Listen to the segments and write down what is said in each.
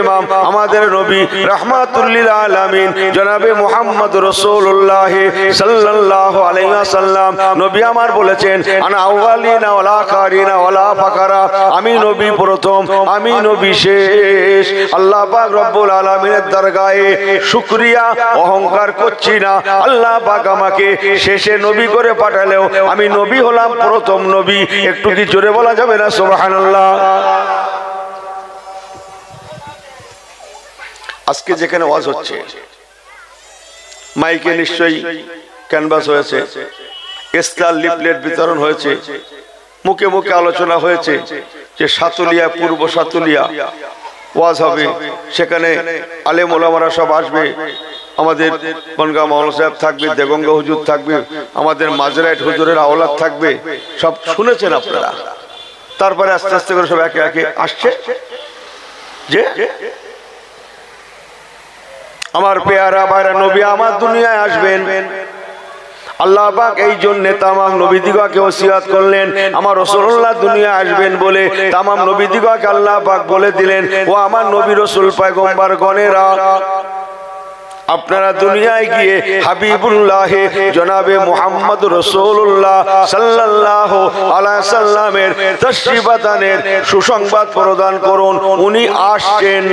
ইমাম আমাদের নবী রাহমাতুল লিল আলামিন জনাবে মুহাম্মদ রাসূলুল্লাহ সাল্লাল্লাহু আলাইহি ওয়াসাল্লাম নবী আমার বলেছেন আনা আউয়ালিনা ওয়ালা আখিরিনা ওয়ালা ফাকারা, আমি নবী প্রথম, আমি নবী শেষ। আল্লাহ পাক রব্বুল আলামিনের দরগাহে শুকরিয়া অহংকার করছি না, আল্লাহ পাক আমাকে শেষে নবী করে পাঠালেও আমি নবী হলাম প্রথম নবী। একটু কি জোরে বলা যাবে না সুবহানাল্লাহ? আজকে যেখানে ওয়াজ হচ্ছে মাইকে নিশ্চয়ই ক্যানভাস হয়েছে, স্টার লিফলেট বিতরণ হয়েছে, মুখে মুখে আলোচনা হয়েছে যে সাতুলিয়া, পূর্ব সাতুলিয়া ওয়াজ হবে, সেখানে আলেম ওলামারা সব আসবে, আমাদের বনগাঁ মাওলানা সাহেব থাকবে, দেগঙ্গা হুজুর থাকবে, আমাদের মাজরাইট হুজুরের আওলাদ থাকবে, সব শুনেছেন আপনারা। তারপরে আস্তে আস্তে করে সব একে একে আসছে যে আমার পেয়ারা ভাইরা নবী আমার দুনিয়ায় আসবেন। আল্লাহ পাক এই জন্য তামাম নবীদিগকে ওসিয়ত করলেন আমার রাসূলুল্লাহ দুনিয়ায় আসবেন বলে। তামাম নবীদিগকে আল্লাহ পাক বলে দিলেন, ও আমার নবী রাসূল পয়গম্বর গণেরা, আপনারা দুনিয়ায় গিয়ে হাবিবুল্লাহ জনাবে মুহাম্মদ রাসূলুল্লাহ সাল্লাল্লাহু আলাইহি সাল্লামের তাশরিফাতানের সুসংবাদ প্রদান করুন, উনি আসছেন।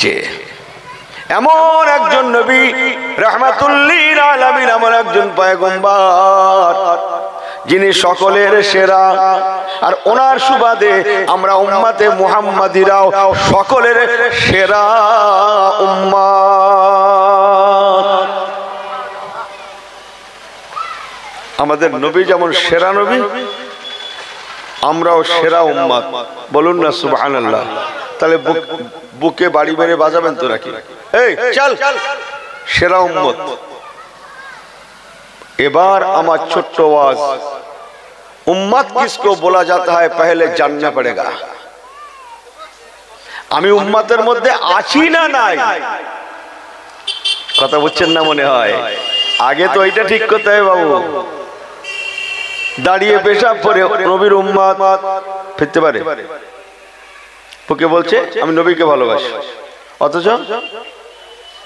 যে এমন একজন নবী রাহমাতুল লিল আলামিন, এমন একজন পয়গম্বর যিনি সকলের সেরা, আর ওনার সুবাদে আমরা উম্মতে মুহাম্মাদিরাও সকলের সেরা উম্মত। আমাদের নবী যেমন সেরা নবী, আমরাও সেরা উম্মত। বলুন না সুবহানাল্লাহ। তাহলে বুকে বাড়ি মেরে বাজাবেন তো নাকি? এই চল, সেরা উম্মত। এবার আমার ছোট্ট ওয়াজ, उम्मत किसको बोला जाता है पहले जानना पड़ेगा। আমি উম্মতের মধ্যে আছি না নাই, কথা বুঝছেন না মনে হয়? আগে তো এটা ঠিক করতে হবে বাবু। দাঁড়িয়ে পেশাব করে নবীর উম্মত ফিরতে পারে? ওকে বলছে আমি নবীকে ভালোবাসি, অথচ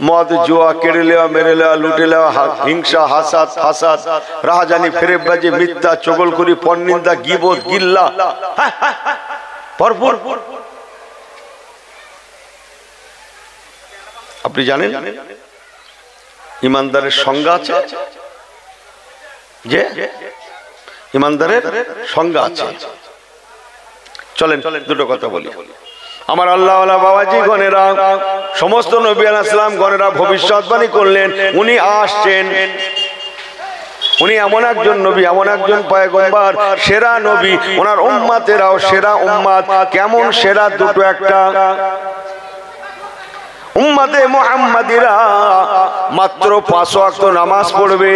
মদ, জুয়া, কেড়ে নেওয়া, মেরে নেওয়া, লুটে নেওয়া, হিংসা, হাসাদ, ফাসাদ, রাহাজানি, ফেরেববাজি, মিথ্যা, চগলখড়ি, পরনিন্দা, গীবত, গিল্লা ভরপুর। আপনি জানেন ইমানদারের সংজ্ঞা আছে? যে ইমানদারের সংজ্ঞা আছে। চলেন দুটো কথা বলি। আমার আল্লাহওয়ালা বাবাজি গণেরা, সমস্ত নবী আলাইহিস সালাম গণেরা ভবিষ্যৎবাণী করলেন উনি আসছেন। উনি এমন একজন নবী, এমন একজন পয়গম্বর, সেরা নবী, ওনার উম্মতেরাও সেরা উম্মত। কেমন সেরা? দুটো একটা। উম্মতে মুহাম্মাদিরা মাত্র 5 ওয়াক্ত নামাজ পড়বে।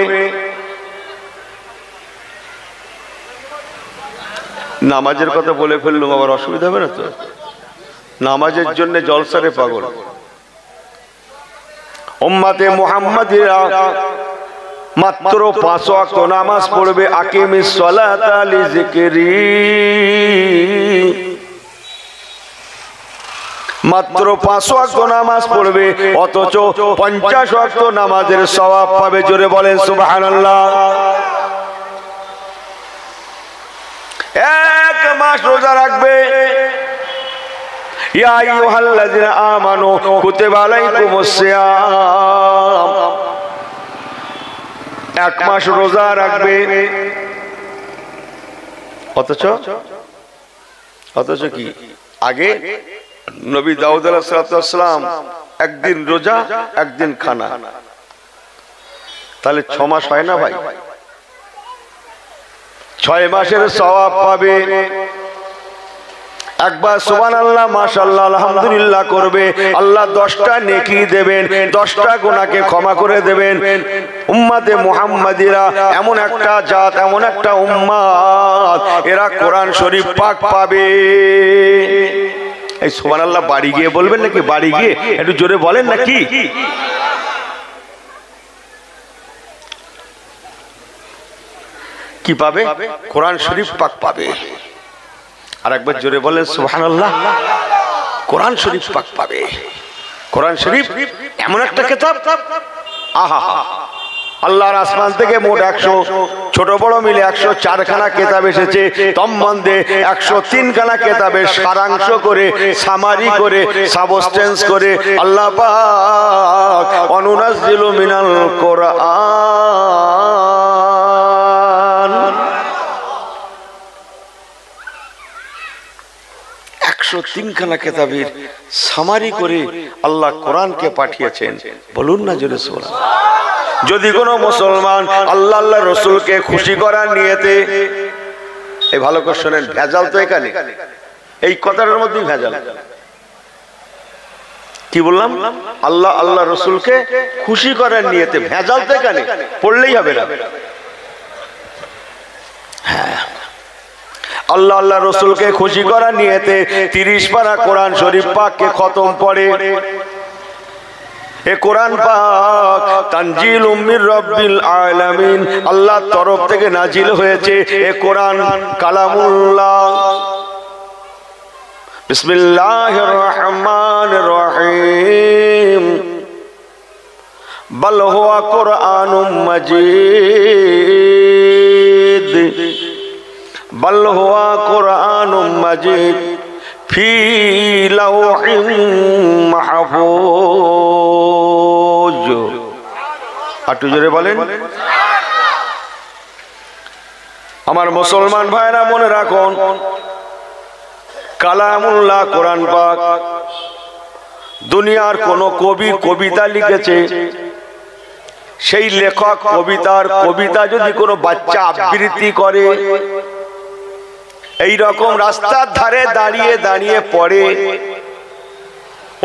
নামাজের কথা বলে ফেললাম, আবার অসুবিধা হবে না তো? নামাজের জন্য জলসারে পাগল। উম্মতে মুহাম্মাদিরা মাত্র 5 ওয়াক্ত নামাজ পড়বে। আকিমিস সালাতা লিযিকরি, মাত্র 5 ওয়াক্ত নামাজ পড়বে, অথচ 50 ওয়াক্ত নামাজের সওয়াব পাবে। জোরে বলেন সুবহানাল্লাহ। 1 মাস রোজা রাখবে। ইয়া আইয়ুহাল্লাযিনা আমানু কুতিবা আলাইকুমুস সিয়াম, 1 মাস রোজা রাখবে, অথচ কি আগে নবী দাউদ আলাইহিস সালাম একদিন রোজা একদিন খানা, তাহলে 6 মাস হয় না ভাই? 6 মাসের সওয়াব পাবে। একবার সুবহানাল্লাহ, মাশাআল্লাহ, আলহামদুলিল্লাহ করবে, আল্লাহ 10টা নেকি দেবেন, 10টা গুনাহকে ক্ষমা করে দেবেন। উম্মতে মুহাম্মাদিরা এমন একটা জাত, এমন একটা উম্মত, এরা কোরআন শরীফ পাক পাবে। এই সুবহানাল্লাহ বাড়ি গিয়ে বলবেন নাকি? বাড়ি গিয়ে একটু জোরে বলেন নাকি? কি পাবে? কোরআন শরীফ পাক পাবে। আর একবার জোরে বলেন সুবহানাল্লাহ। কোরআন শরীফ পাক পাবে। কোরআন শরীফ এমন একটা কিতাব, আহা, আল্লাহর আসমান থেকে মোট 100 ছোট বড় মিলে 104 খানা কিতাব এসেছে। তন্মধ্যে 103 খানা কিতাবের সারাংশ করে, সামারি করে, সাবস্টেন্স করে আল্লাহ পাক অনুনাজ্জিলু মিনাল কোরআন 103 খানা কিতাবের সামারি করে আল্লাহ কোরআনকে পাঠিয়েছেন। বলুন না জোরে সুবহানাল্লাহ। যদি কোনো মুসলমান আল্লাহ আল্লাহ রসুলকে খুশি করার নিয়তে, এই ভালো করে শোনেন, ভেজাল তো এখানে, এই কথাটার মধ্যেই ভেজাল। কি বললাম? আল্লাহ আল্লাহ রসুলকে খুশি করার নিয়তে, ভেজাল তো এখানে, পড়লেই হবে না। হ্যাঁ, আল্লাহ আল্লাহ রসুলকে খুশি করার নিয়তে 30 পারা কোরআন শরীফ পাককে খতম পড়ে। এ কোরআন পাক তানজিলুম মির রাব্বিল আলামিন, আল্লাহর তরফ থেকে নাজিল হয়েছে। এ কোরআন কালামুল্লাহ। বিসমিল্লাহির রহমানির রহিম। বাল হুয়া কুরআনুম মাজিদ, বাল হুয়া কুরআনুম মাজিদ ফি লাওহিন মাহফুজ। একটু জোরে বলেন। আমার মুসলমান ভাইরা মনে রাখুন, কালামুল্লাহ কোরআন পাক। দুনিয়ার কোন কবি কবিতা লিখেছে, সেই লেখক কবিতার কবিতা যদি কোনো বাচ্চা আবৃত্তি করে, এই রকম রাস্তার ধারে দাঁড়িয়ে দাঁড়িয়ে পড়ে,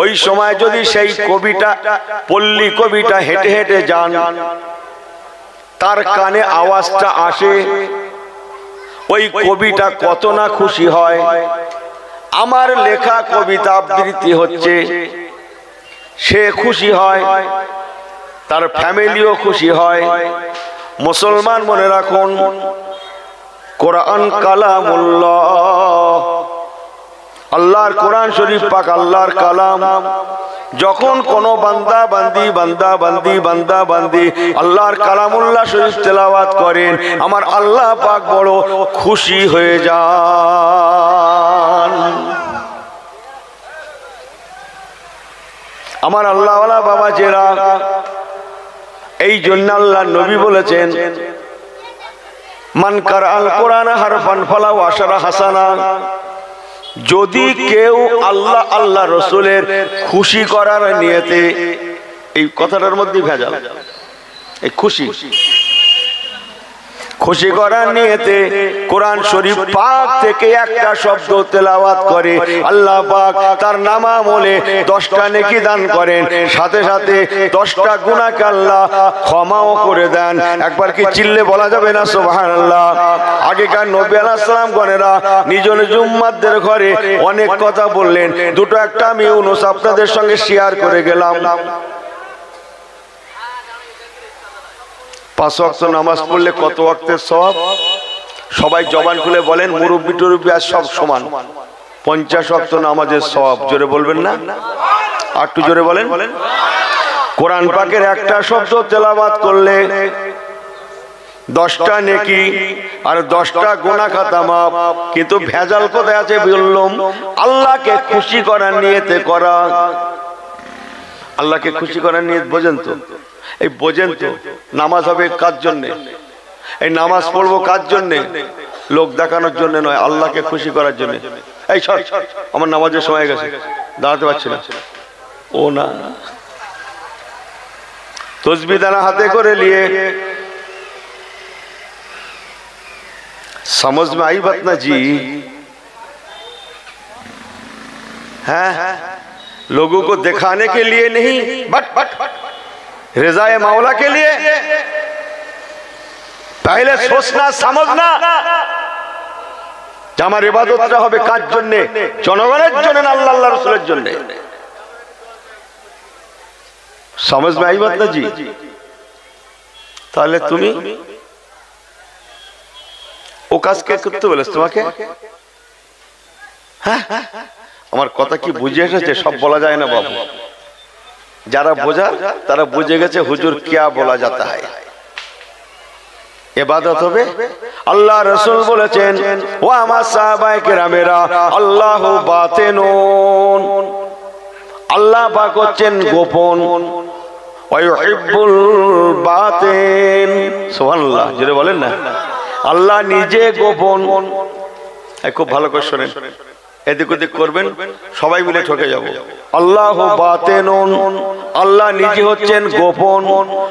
ওই সময় যদি সেই কবিটা, পল্লী কবিটা হেঁটে হেঁটে যান, তার কানে আওয়াজটা আসে, ওই কবিটা কত না খুশি হয়। আমার লেখা কবিতা আবৃত্তি হচ্ছে, সে খুশি হয়, তার ফ্যামিলিও খুশি হয়। মুসলমান মনে রাখুন, কোরআন কালামুল্লাহ, আল্লাহর কোরআন শরীফ পাক আল্লাহর কালাম। যখন কোন বান্দা বান্দি আল্লাহর কালামুল্লাহ শরীফ তেলাওয়াত করেন, আমার আল্লাহ পাক বড় খুশি হয়ে যান। আমার আল্লাহওয়ালা বাবা জেরা, এই জন্য আল্লাহ নবী বলেছেন, মান কারাল কোরআন হারফান ফালাহু আশরা হাসানা। যদি কেউ আল্লাহ আল্লাহ রসুলের খুশি করার নিয়তে, এই কথাটার মধ্যে ভেজাল, এই খুশি করার নিয়তে কোরআন শরীফ পাক থেকে একটা শব্দ তেলাওয়াত করে, আল্লাহ পাক তার নামামলে 10টা নেকি দান করেন, সাথে সাথে 10টা গুনাহকে আল্লাহ ক্ষমাও করে দেন। একবার কি চিল্লে বলা যাবে না সুবহানাল্লাহ? আগেকার নবী আলাইহিস সালাম গণেরা নিজ নিজ উম্মতদের ঘরে অনেক কথা বললেন। দুটো একটা আমি ইউনুস আপনাদের সঙ্গে শেয়ার করে গেলাম। 5 ওয়াক্ত নামাজ পড়লে কত ওয়াক্তের সওয়াব? সবাই জবান খুলে বলেন, মুরব্বি টুরব্বি আর সব সমান। 50 ওয়াক্ত নামাজের সওয়াব। জোরে বলবেন না? আর একটু জোরে বলেন। কোরআন পাকের একটা শব্দ তেলাওয়াত করলে 10টা নেকি আর 10টা গুনাহ খাতা মাফ। কিন্তু ভেজাল কোথায় আছে বললাম? আল্লাহকে খুশি করার নিয়তে করা। আল্লাহকে খুশি করার নিয়ত বোঝেন তো? এই বোঝেন তো? নামাজ হবে কার জন্যে? এই নামাজ পড়বো কার জন্যে? লোক দেখানোর জন্য নয়, আল্লাহকে খুশি করার জন্য। এই সর, আমার নামাজের সময় গেছে, দাঁড়াতে পারছি না। ও না, তসবিহ দানা হাতে করে নিয়ে, समझ में आई बात ना जी? है लोगों को दिखाने के लिए नहीं, बट रिज़ाए मौला के लिए। पहले सोचना समझना যে আমার ইবাদতটা হবে কার জন্য? জনগণের জন্য না আল্লাহ আল্লাহর রাসূলের জন্য। समझ में आई बात ना जी? তাহলে তুমি ও কাজ কে করতে বলেছ তোমাকে? হ্যাঁ, আমার কথা কি বুঝে এসেছে? সব বলা যায় না বাবু, যারা বোঝার তারা বুঝে গেছে হুজুর কিয়া বলা যাতা হয়। ইবাদত হবে। আল্লাহ রাসূল বলেছেন, ও আমার সাহাবায়ে কেরামেরা, আল্লাহু বাতিনুন, আল্লাহ পাক হচ্ছেন গোপন, ওয়া ইউহিব্বুল বাতিন। সুবহানাল্লাহ, জোরে বলেন না। আল্লাহ নিজে গোপন। খুব ভালো করে শুনেন, এদিক ওদিক করবেন সবাই মিলে ঠকে যাব। আল্লাহু বাতিনুন, আল্লাহ নিজে হচ্ছেন গোপন,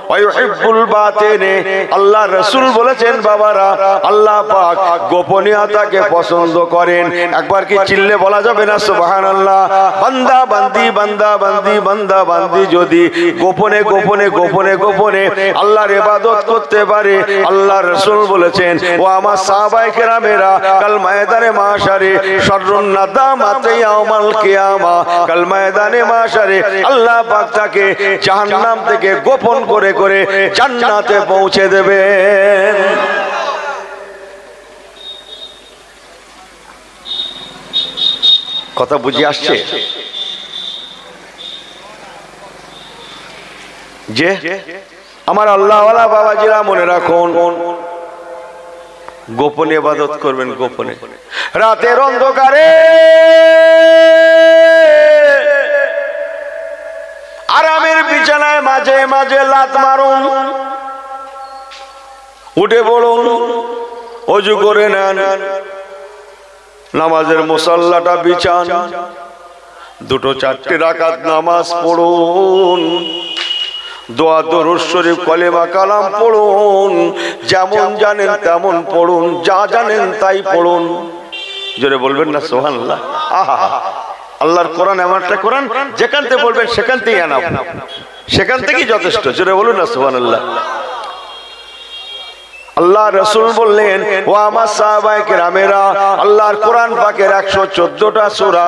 ওয়া ইউহিব্বুল বাতিনে, আল্লাহ রাসূল বলেছেন বাবারা আল্লাহ পাক গোপনীয়তাকে পছন্দ করেন। একবার কি চিল্লে বলা যাবে না সুবহানাল্লাহ? বান্দা বান্দি, বান্দা বান্দি, বান্দা বান্দি যদি গোপনে গোপনে গোপনে গোপনে আল্লাহর ইবাদত করতে পারে, আল্লাহ রাসূল বলেছেন, ও আমার সাহাবায়ে কেরামেরা, কাল ময়দানে মাশারে শাররুন নাদামাতে ইয়াউমাল কিয়ামা, কাল ময়দানে মাশারে আল্লাহ পাক তাকে জাহান্নাম থেকে গোপন করে করে জান্নাতে পৌঁছে দেবেন। কথা বুঝে আসছে? যে আমার আল্লাহওয়ালা বাবাজিরা মনে রাখুন, গোপনে ইবাদত করবেন, গোপনে। রাতের অন্ধকারে আরামের বিছানায় মাঝে মাঝে লাত মারুন, উঠে পড়ুন, ওযু করে নেন, নামাজের মুসাল্লাটা বিছান, দুটো চারটে রাকাত নামাজ পড়ুন, দোয়া দরুদ শরীফ কলেমা কালাম পড়ুন, যেমন জানেন তেমন পড়ুন, যা জানেন তাই পড়ুন। জোরে বলবেন না সুবহানাল্লাহ? আহা, আল্লাহর কোরআন এমন একটা কোরআন, যেখান থেকে বলবেন সেখান থেকেই আনাব, সেখান থেকেই যথেষ্ট। জোরে বলুন না সুবহানাল্লাহ? আল্লাহ রাসূল বললেন, ও আমার সাহাবায়ে কেরামেরা, আল্লাহর কোরআন পাকের 114টা সূরা,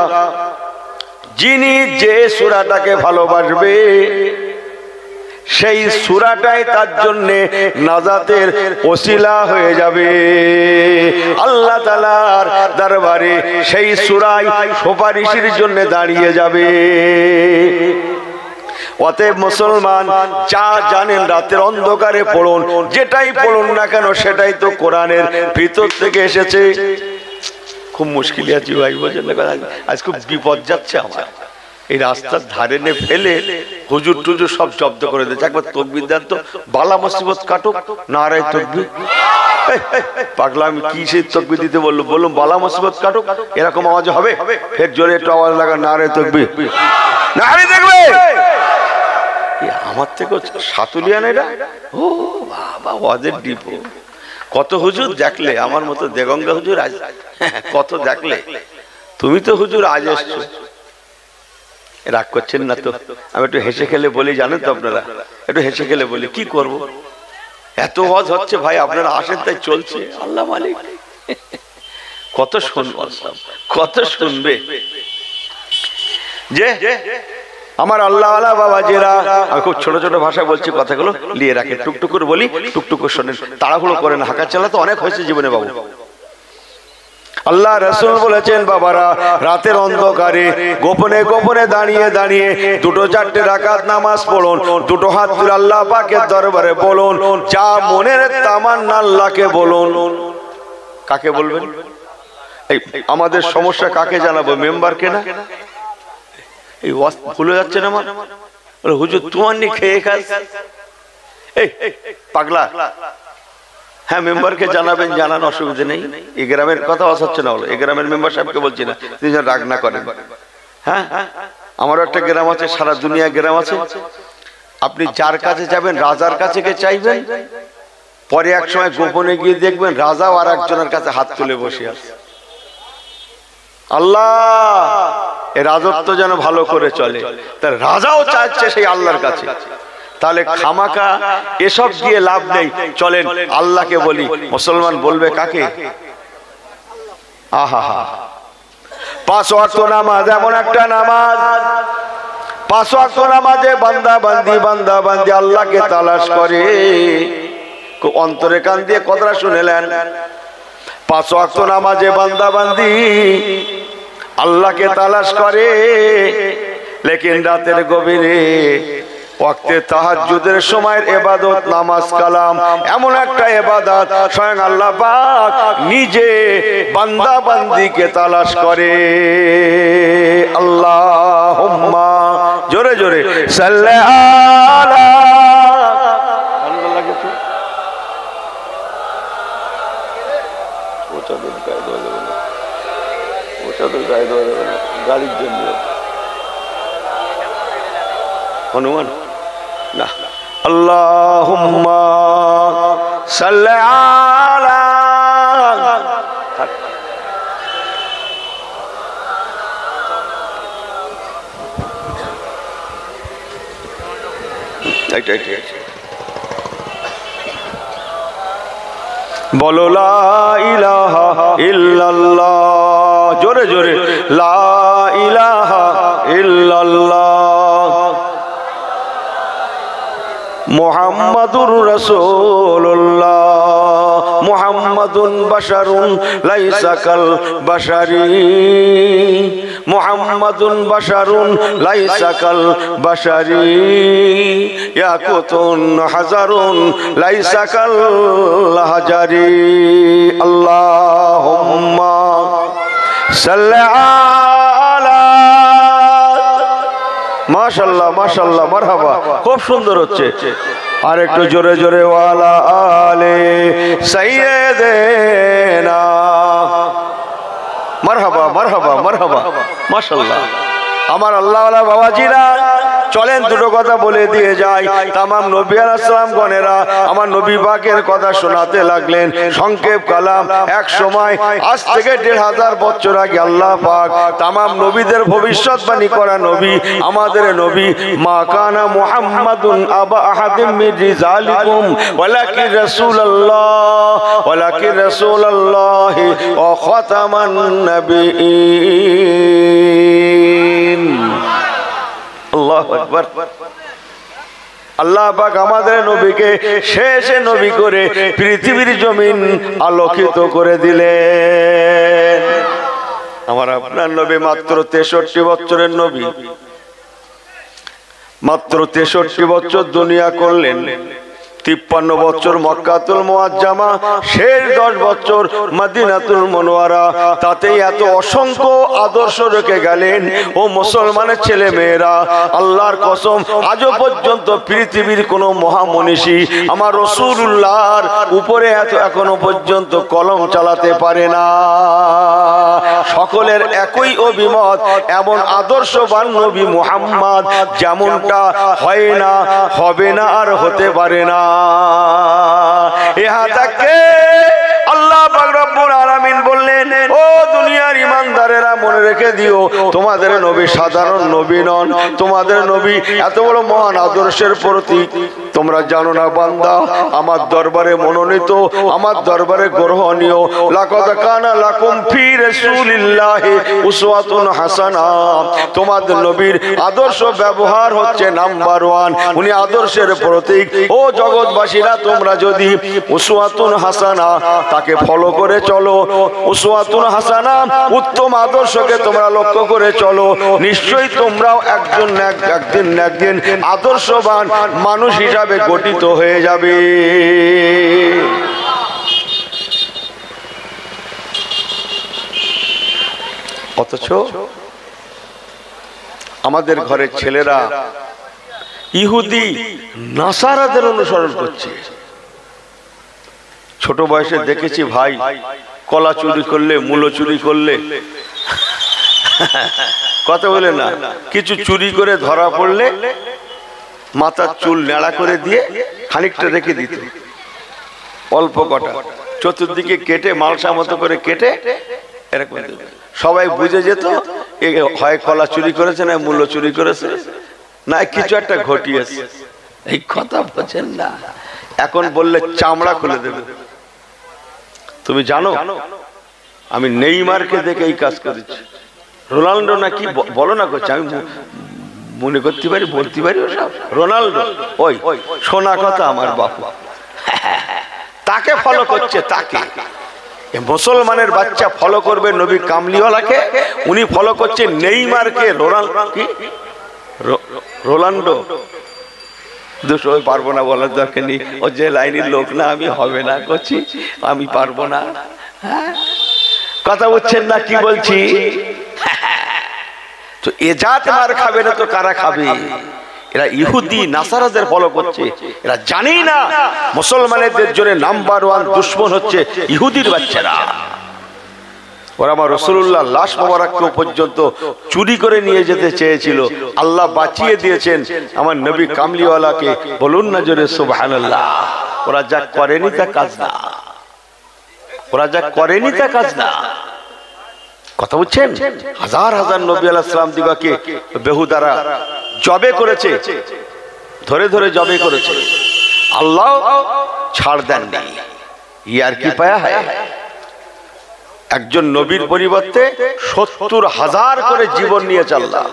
যিনি যে সূরাটাকে ভালোবাসবে সেই সূরাটাই তার জন্য নাজাতের ওসিলা হয়ে যাবে। আল্লাহ তাআলার দরবারে সেই সূরাই সুপারিশের জন্য দাঁড়িয়ে যাবে। অতএব মুসলমান, যা জানেন রাতের অন্ধকারে পড়ুন, যেটাই পড়ুন না কেন সেটাই তো কোরআনের ভিতর থেকে এসেছে। খুব মুশকিল আছে ভাই, বুঝলেন না? আজ খুব বিপদ যাচ্ছে আমার। এই রাস্তার ধারে নে ফেলে হুজুর টুজুর সব জব্দ করে দিয়েছে। একবার তাকবীর দেন তো, বালা মুসিবত কাটুক। নারায়ে তাকবীর। পাগলা, আমি কি সেই তাকবীর দিতে বললাম? বললাম বালা মুসিবত কাটুক, এরকম আওয়াজ হবে? ফের জোরে একটু আওয়াজ লাগা, নারায়ে তাকবীর, নারায়ে তাকবীর। আমার থেকে সাতুলিয়ান এরা। ও বাবা, ওয়াজের ডিপো। কত হুজুর দেখলে, আমার মতো দেগঙ্গা হুজুর আজ কত দেখলে। তুমি তো হুজুর আজ এসছো, রাগ করছেন না তো? আমি একটু হেসে খেলে বলি, জানেন তো আপনারা, একটু হেসে খেলে বলি, কি করব? এত ওয়াজ হচ্ছে ভাই, আপনারা আসেন তাই চলছে। আল্লাহ মালিক, কত শুনবো, কত শুনবে। যে আমার আল্লাহওয়ালা বাবাজিরা, আমি খুব ছোট ছোট ভাষায় বলছি, কথাগুলো নিয়ে রাখে, টুকটুক করে বলি, টুকটুক করে শোনেন, তাড়াহুড়ো করেন। হাঁকা চালা তো অনেক হয়েছে জীবনে বাবু। আল্লাহ রাসূল বলেছেন বাবারা, রাতের অন্ধকারে গোপনে গোপনে দাঁড়িয়ে দাঁড়িয়ে দুটো চারটে রাকাত নামাজ পড়ুন, দুটো হাত তুলে আল্লাহ পাকের দরবারে বলুন, যা মনের তামান্না আল্লাহকে বলুন। কাকে বলবেন? এই আমাদের সমস্যা কাকে জানাবো? মেম্বারকে না? এই ভুলে যাচ্ছে না আমার। হুজুর তোমার নি খেয়ে খাস, এই পাগলা। হ্যাঁ, মেম্বারকে জানাবেন, জানান, অসুবিধা নেই। এই গ্রামের কথা হচ্ছে না, হলো এই গ্রামের মেম্বার সাহেবকে বলছি না, তিনি যেন রাগ না করেন। হ্যাঁ, আমারও একটা গ্রাম আছে, সারা দুনিয়া গ্রাম আছে। আপনি যার কাছে যাবেন, রাজার কাছে কে চাইবেন, পরে এক সময় গোপনে গিয়ে দেখবেন রাজাও আর একজনের কাছে হাত তুলে বসে আছে। আল্লাহ, এ রাজত্ব যেন ভালো করে চলে, তার রাজাও চাইছে সেই আল্লাহর কাছে। তাহলে খামাকা এসব গিয়ে লাভ নেই, চলেন আল্লাহকে বলি। মুসলমান বলবে কাকে? আহা, 5 ওয়াক্ত নামাজ এমন একটা নামাজ, 5 ওয়াক্ত নামাজে বান্দা বান্দি আল্লাহকে তালাশ করে। অন্তরে কান দিয়ে কথাটা শুনেলেন, 5 ওয়াক্ত নামাজে বান্দা বান্দি আল্লাহকে তালাশ করে, লেকিন রাতের গভীরে ওয়াক্তে তাহাজ্জুদের সময়ের ইবাদত নামাজ কালাম এমন একটা ইবাদত স্বয়ং আল্লাহ পাক নিজে বান্দা বান্দিকে তালাশ করে। আল্লাহুম্মা জোরে জোরে সাল্লি আলা গাড়ির জন্য হনুমান না। আল্লাহুম্মা সাল্লি আলা বলো লা ইলাহা ইল্লাল্লাহ জোরে জোরে লা ইলাহা ইল্লাল্লাহ মুহাম্মাদুর রাসূলুল্লাহ মুহাম্মাদুন বাশারুন লাইসা কাল বাশারি মুহাম্মাদুন বাশারুন লাইসা কাল বাশারি ইয়াকুতুন হাজারুন লাইসা কাল হাজারি। আল্লাহুম্মা সাল্লি আলা মাশাআল্লাহ মাশাআল্লাহ মারহাবা খুব সুন্দর হচ্ছে। আর একটু জোরে জোরে ওয়ালা আলে সাইয়্যিদিনা মারহাবা মারহাবা মারহাবা মাশাআল্লাহ। আমার আল্লাহওয়ালা বাবাজিরা চলেন দুটো কথা বলে দিয়ে যাই। তামাম নবী আলাইহিস সালাম গণেরা আমার নবী পাকের কথা শোনাতে লাগলেন সংক্ষেপ কালাম। এক সময় আজ থেকে ১৫০০ বছর আগে আল্লাহ পাক তামাম নবীদের ভবিষ্যৎবাণী করা নবী আমাদের নবী মা কানা মুহাম্মাদুন আবা আহাদিম মিন রিজালিকুম ওয়ালাকিন রাসূলুল্লাহি ওয়া খাতামান নবিয়্যিন। আল্লাহু আকবার। আল্লাহ পাক আমাদের নবীকে শেষ নবী করে পৃথিবীর জমিন আলোকিত করে দিলেন। আমার আপনার নবী মাত্র ৬৩ বছরের নবী, মাত্র ৬৩ বছর দুনিয়া করলেন। ৫৩ বছর মক্কাতুল মুআজ্জামা, শেষ ১০ বছর মদিনাতুল মুনওয়ারা, তাতেই এত অসংখ্য আদর্শ রেখে গেলেন। ও মুসলমানের ছেলে মেয়েরা, আল্লাহর কসম আজও পর্যন্ত পৃথিবীর কোন মহামনীষী আমার রাসূলুল্লাহর উপরে এত এখনো পর্যন্ত কলম চালাতে পারে না। সকলের একই অভিমত, এমন আদর্শবান নবী মুহাম্মদ যেমনটা হয় না, হবে না, আর হতে পারে না। আল্লাহ পাক রব্বুল আলামিন বললেন, ও দুনিয়ার ইমানদারেরা মনে রেখে দিও, তোমাদের নবী সাধারণ নবী নন, তোমাদের নবী এত বড় মহান আদর্শের প্রতীক। তোমরা জানো না বান্দা, আমার দরবারে মনোনীত, আমার দরবারে গ্রহণীয়। লাকাদ কানা লাকুম ফি রাসূলিল্লাহি উসওয়াতুন হাসানা। তোমাদের নবীর আদর্শ ব্যবহার হচ্ছে নাম্বার 1, উনি আদর্শের প্রতীক। ও জগৎবাসীরা, তোমরা যদি উসওয়াতুন হাসানা তাকে ফলো করে চলো, উসওয়াতুন হাসানা উত্তম আদর্শকে তোমরা লক্ষ্য করে চলো, নিশ্চয়ই তোমরাও একদিন না একদিন আদর্শবান মানুষ হিসাবে গঠিত হয়ে যাবে। অথচ আমাদের ঘরের ছেলেরা ইহুদি নাসারাদের অনুসরণ করছে। ছোট বয়সে দেখেছি ভাই, কলা চুরি করলে, মূলো চুরি করলে, কথা বলে না, কিছু চুরি করে ধরা পড়লে মাথার চুল নেড়া করে দিয়ে খানিকটা রেখে দিত, অল্প কটা, চতুর্দিকে কেটে মালসা মতো করে কেটে এরকম সবাই বুঝে যেত হয় কলা চুরি করেছে না মূল্য চুরি করেছে, না কিছু একটা ঘটিয়েছে। এই কথা বোঝেন না, এখন বললে চামড়া খুলে দেবে। তুমি জানো আমি নেইমারকে দেখে এই কাজ করেছি, রোনাল্ডো নাকি বলো না করছে, আমি মনে করতে পারি, বলতে পারি ওসব। রোনাল্ডো ওই শোনা কথা আমার বাপু, তাকে ফলো করছে, তাকে মুসলমানের বাচ্চা ফলো করবে নবী কামলিওয়ালাকে, উনি ফলো করছে নেইমারকে, রোনাল্ডো। দুশোই পারবো না বলার দরকার নেই, ও যে লাইনের লোক না, আমি হবে না করছি, আমি পারবো না। কথা বুঝছেন না কি বলছি? তো এ জাত মার খাবে না তো কারা খাবে? এরা ইহুদি নাসারাদের ফলো করছে। এরা জানেই না মুসলমানদের জন্য নাম্বার 1 দুশমন হচ্ছে ইহুদির বাচ্চারা। ওরা আমার রাসূলুল্লাহ লাশ মোবারককে পর্যন্ত চুরি করে নিয়ে যেতে চেয়েছিল, আল্লাহ বাঁচিয়ে দিয়েছেন আমার নবী কামলিওয়ালাকে। বলুন না জোরে সুবহানাল্লাহ। ওরা যা করেনি তা কাজ না, ওরা যা করেনি তা কাজ না। কথা বুঝছেন? হাজার হাজার নবী আলাইহিস সালাম দিগকে বেহুদারা জবে করেছে, ধরে ধরে জবে করেছে, আল্লাহ ছাড় দেননি। ইয়ার কি পায়া হয়? একজন নবীর পরিবর্তে ৭০,০০০ করে জীবন নিয়েছে আল্লাহ।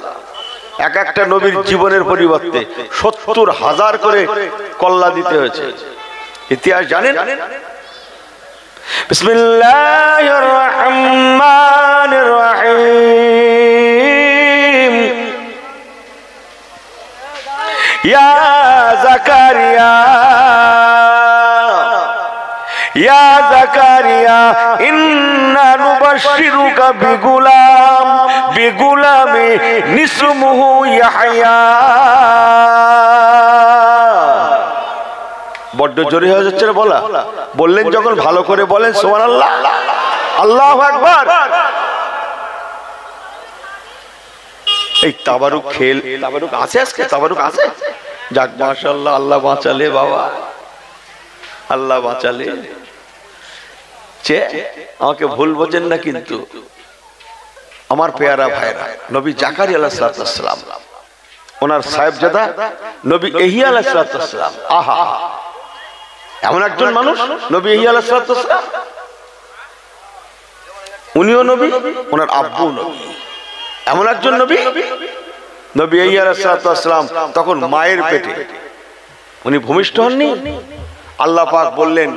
এক একটা নবীর জীবনের পরিবর্তে ৭০,০০০ করে কল্লা দিতে হয়েছে। ইতিহাস জানেন? বিসমিল্লাহির রহমানির রহিম। ইয়া যাকারিয়া ইয়া যাকারিয়া ইন্না নুবাশশিরুকা বিগুলামি ইসমুহু ইয়াহইয়া। বড্ড জোরে হয়ে যাচ্ছে না বলা? বললেন যখন ভালো করে বলেন সুবহানাল্লাহ, আল্লাহু আকবার। এই তাবারুক খেল, তাবারুক আছে আজকে? তাবারুক আছে? যাক মাশাআল্লাহ, আল্লাহ বাঁচালে বাবা, আল্লাহ বাঁচালে। আমাকে ভুল বোঝেন না কিন্তু, আমার পেয়ারা ভাইরা, নবী জাকারিয়া আলাইহিস সালাম, ওনার সাহেবজাদা নবী ইয়াহইয়া আলাইহিস সালাম। আহা, এমন একজন মানুষ নবী ইয়াহইয়া আলাইহিস সালাম, উনিও নবী, ওনার আব্বু নবী। এমন একজন নবী, নবী ইয়াহইয়া আলাইহিস সালাম তখন মায়ের পেটে, উনি ভূমিষ্ঠ হননি। আল্লাহ পাক বললেন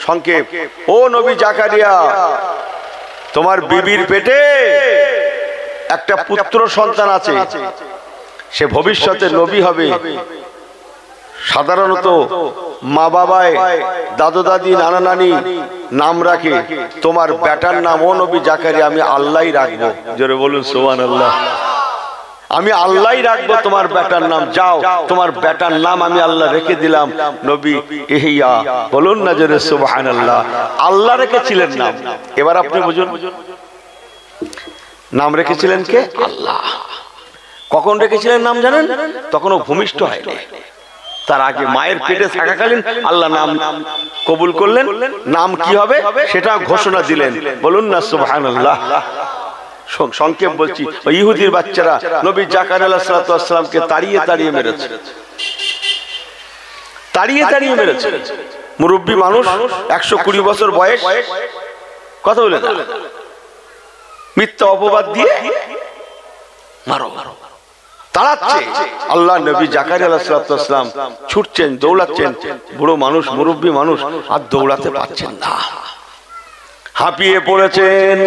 সংক্ষেপ, ও নবী জাকারিয়া, তোমার বিবির পেটে একটা পুত্র সন্তান আছে, সে ভবিষ্যতে নবী হবে। সাধারণত মা বাবায়, দাদু দাদি, নানা নানি নাম রাখে, তোমার বেটার নাম ও নবী জাকারিয়া আমি আল্লাহই রাখবো। জোরে বলুন সুবহানাল্লাহ। আমি আল্লাহই রাখবো তোমার বেটার নাম, যাও তোমার বেটার নাম আমি আল্লাহ রেখে দিলাম নবী ইয়াহইয়া। বলুন না জোরে সুবহানাল্লাহ। আল্লাহ রেখেছিলেন নাম। এবার আপনি বুঝুন, নাম রেখেছিলেন কে? আল্লাহ। কখন রেখেছিলেন নাম জানেন? তখন ও ভূমিষ্ঠ হয়নি, তার আগে মায়ের পেটে থাকাকালীন আল্লাহ নাম কবুল করলেন। নাম কি হবে সেটা ঘোষণা দিলেন। বলুন না সুবহানাল্লাহ। সংক্ষেপ বলছি, ইহুদির বাচ্চারা নবী জাকারিয়া আলাইহিস সালামকে তাড়িয়ে তাড়িয়ে মেরেছে, তাড়িয়ে তাড়িয়ে মেরেছে। মুরব্বী মানুষ, ১২০ বছর বয়স, কথা বলে মিথ্যা অপবাদ দিয়ে মারো তাড়াচ্ছে। আল্লাহ নবী জাকারিয়া আলাইহিস সালাম ছুটছেন, দৌড়াচ্ছেন। বুড়ো মানুষ, মুরব্বী মানুষ আর দৌড়াতে পারছেন না, হাঁপিয়ে পড়েছেন।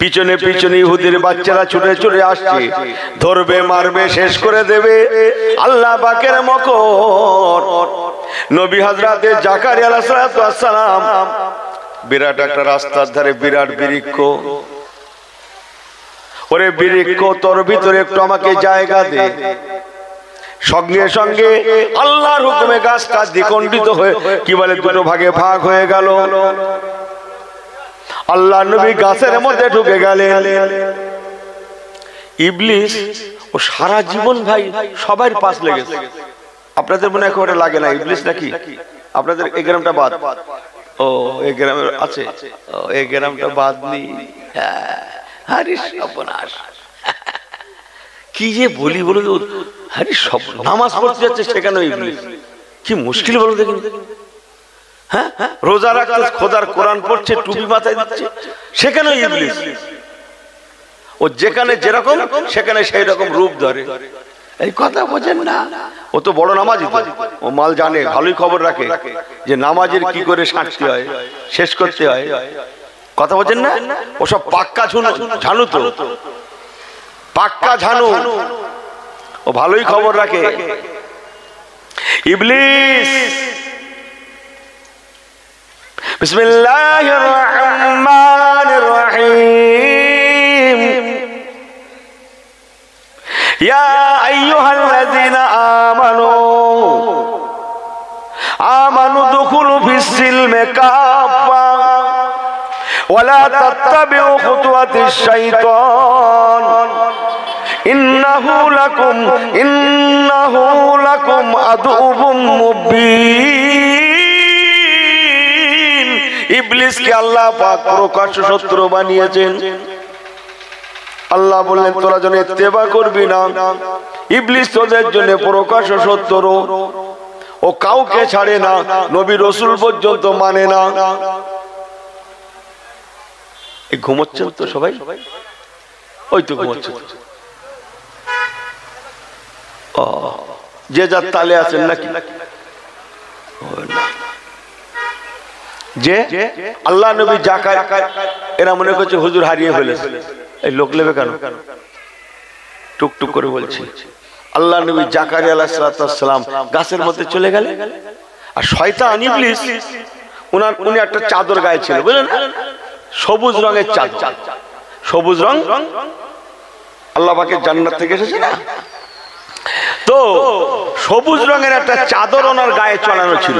পিছনে পিছনে ইহুদির বাচ্চারা ছুটে ছুটে আসছে, ধরবে, মারবে, শেষ করে দেবে। আল্লাহ পাকের মকর নবী হযরতে জাকারিয়া আলাইহিস সালাম, বিরাট একটা রাস্তার ধারে বিরাট বৃক্ষ। ওরে বৃক্ষ, তোর ভিতরে একটু আমাকে জায়গা দে। সঙ্গে সঙ্গে আল্লাহর হুকুমে গাছটা দ্বিখণ্ডিত হয়ে কি বলে দুটো ভাগে ভাগ হয়ে গেল। আল্লাহ নবী গাছের মধ্যে ঢুকে গেলেন। ইবলিস ও সারা জীবন ভাই সবার পাশ লেগেছে। আপনাদের মনে একেবারে লাগে না ইবলিস নাকি? আপনাদের এই গ্রামটা বাদ? ও এই গ্রামে আছে, এই গ্রামটা বাদ নেই। আরে সর্বনাশ, কি যে বলি বলো তো। আরে সব নামাজ পড়তে যাচ্ছে সেখানে ইবলিস, কি মুশকিল বলো দেখুন। হ্যাঁ, রোজা রাখতে খোদার কোরআন পড়ছে, টুপি মাথায় দিচ্ছে, সেখানে ইবলিস। ও যেখানে যেরকম সেখানে সেই রকম রূপ ধরে। এই কথা বোঝেন না। ও তো বড় নামাজি, ও মাল জানে, ভালোই খবর রাখে যে নামাজের কি করে সাঁটতে হয়, শেষ করতে হয়। কথা বোঝেন না? ও সব পাক্কা ঝানু, তো পাক্কা ঝানু, ও ভালোই খবর রাখে। ইবলিস বিসমিল্লাহির রহমানির রহিম ইয়া আইয়ুহাল্লাযীনা আমানু দুখুলু ফিস-সিলমি কাফা ওয়ালা তাত্তাবিউ খুতুওয়াতিশ শাইতান ইন্নাহু লাকুম আদুউম মুবিন। ইবলিসকে আল্লাহ পাক প্রকাশ্য শত্রু বানিয়েছেন। আল্লাহ বললেন তোরা যেন ইত্তেবা করবি না, ইবলিস তোদের জন্য প্রকাশ্য শত্রু। ও কাউকে ছাড়ে না, নবী রাসূল পর্যন্ত মানে না। এই ঘুমোচ্ছেন তো সবাই? ওই তো ঘুমোচ্ছেন, যে যার তালে আছেন নাকি? যে আল্লাহ নবী জাকারিয়া, এরা মনে করছে হুজুর হারিয়ে ফেলেছে। এই লোক লেবে কেন? টুকটুক করে বলছি, আল্লাহ নবী জাকারিয়া আলাইহিস সালাম গাছের মধ্যে চলে গেলেন, আর শয়তান ইবলিস উনি একটা চাদর গায়ে ছিল, বুঝলেন? সবুজ রঙের চাদর, সবুজ রং আল্লাহ পাকের জান্নাত থেকে এসেছে না, তো সবুজ রঙের একটা চাদর ওনার গায়ে চড়ানো ছিল।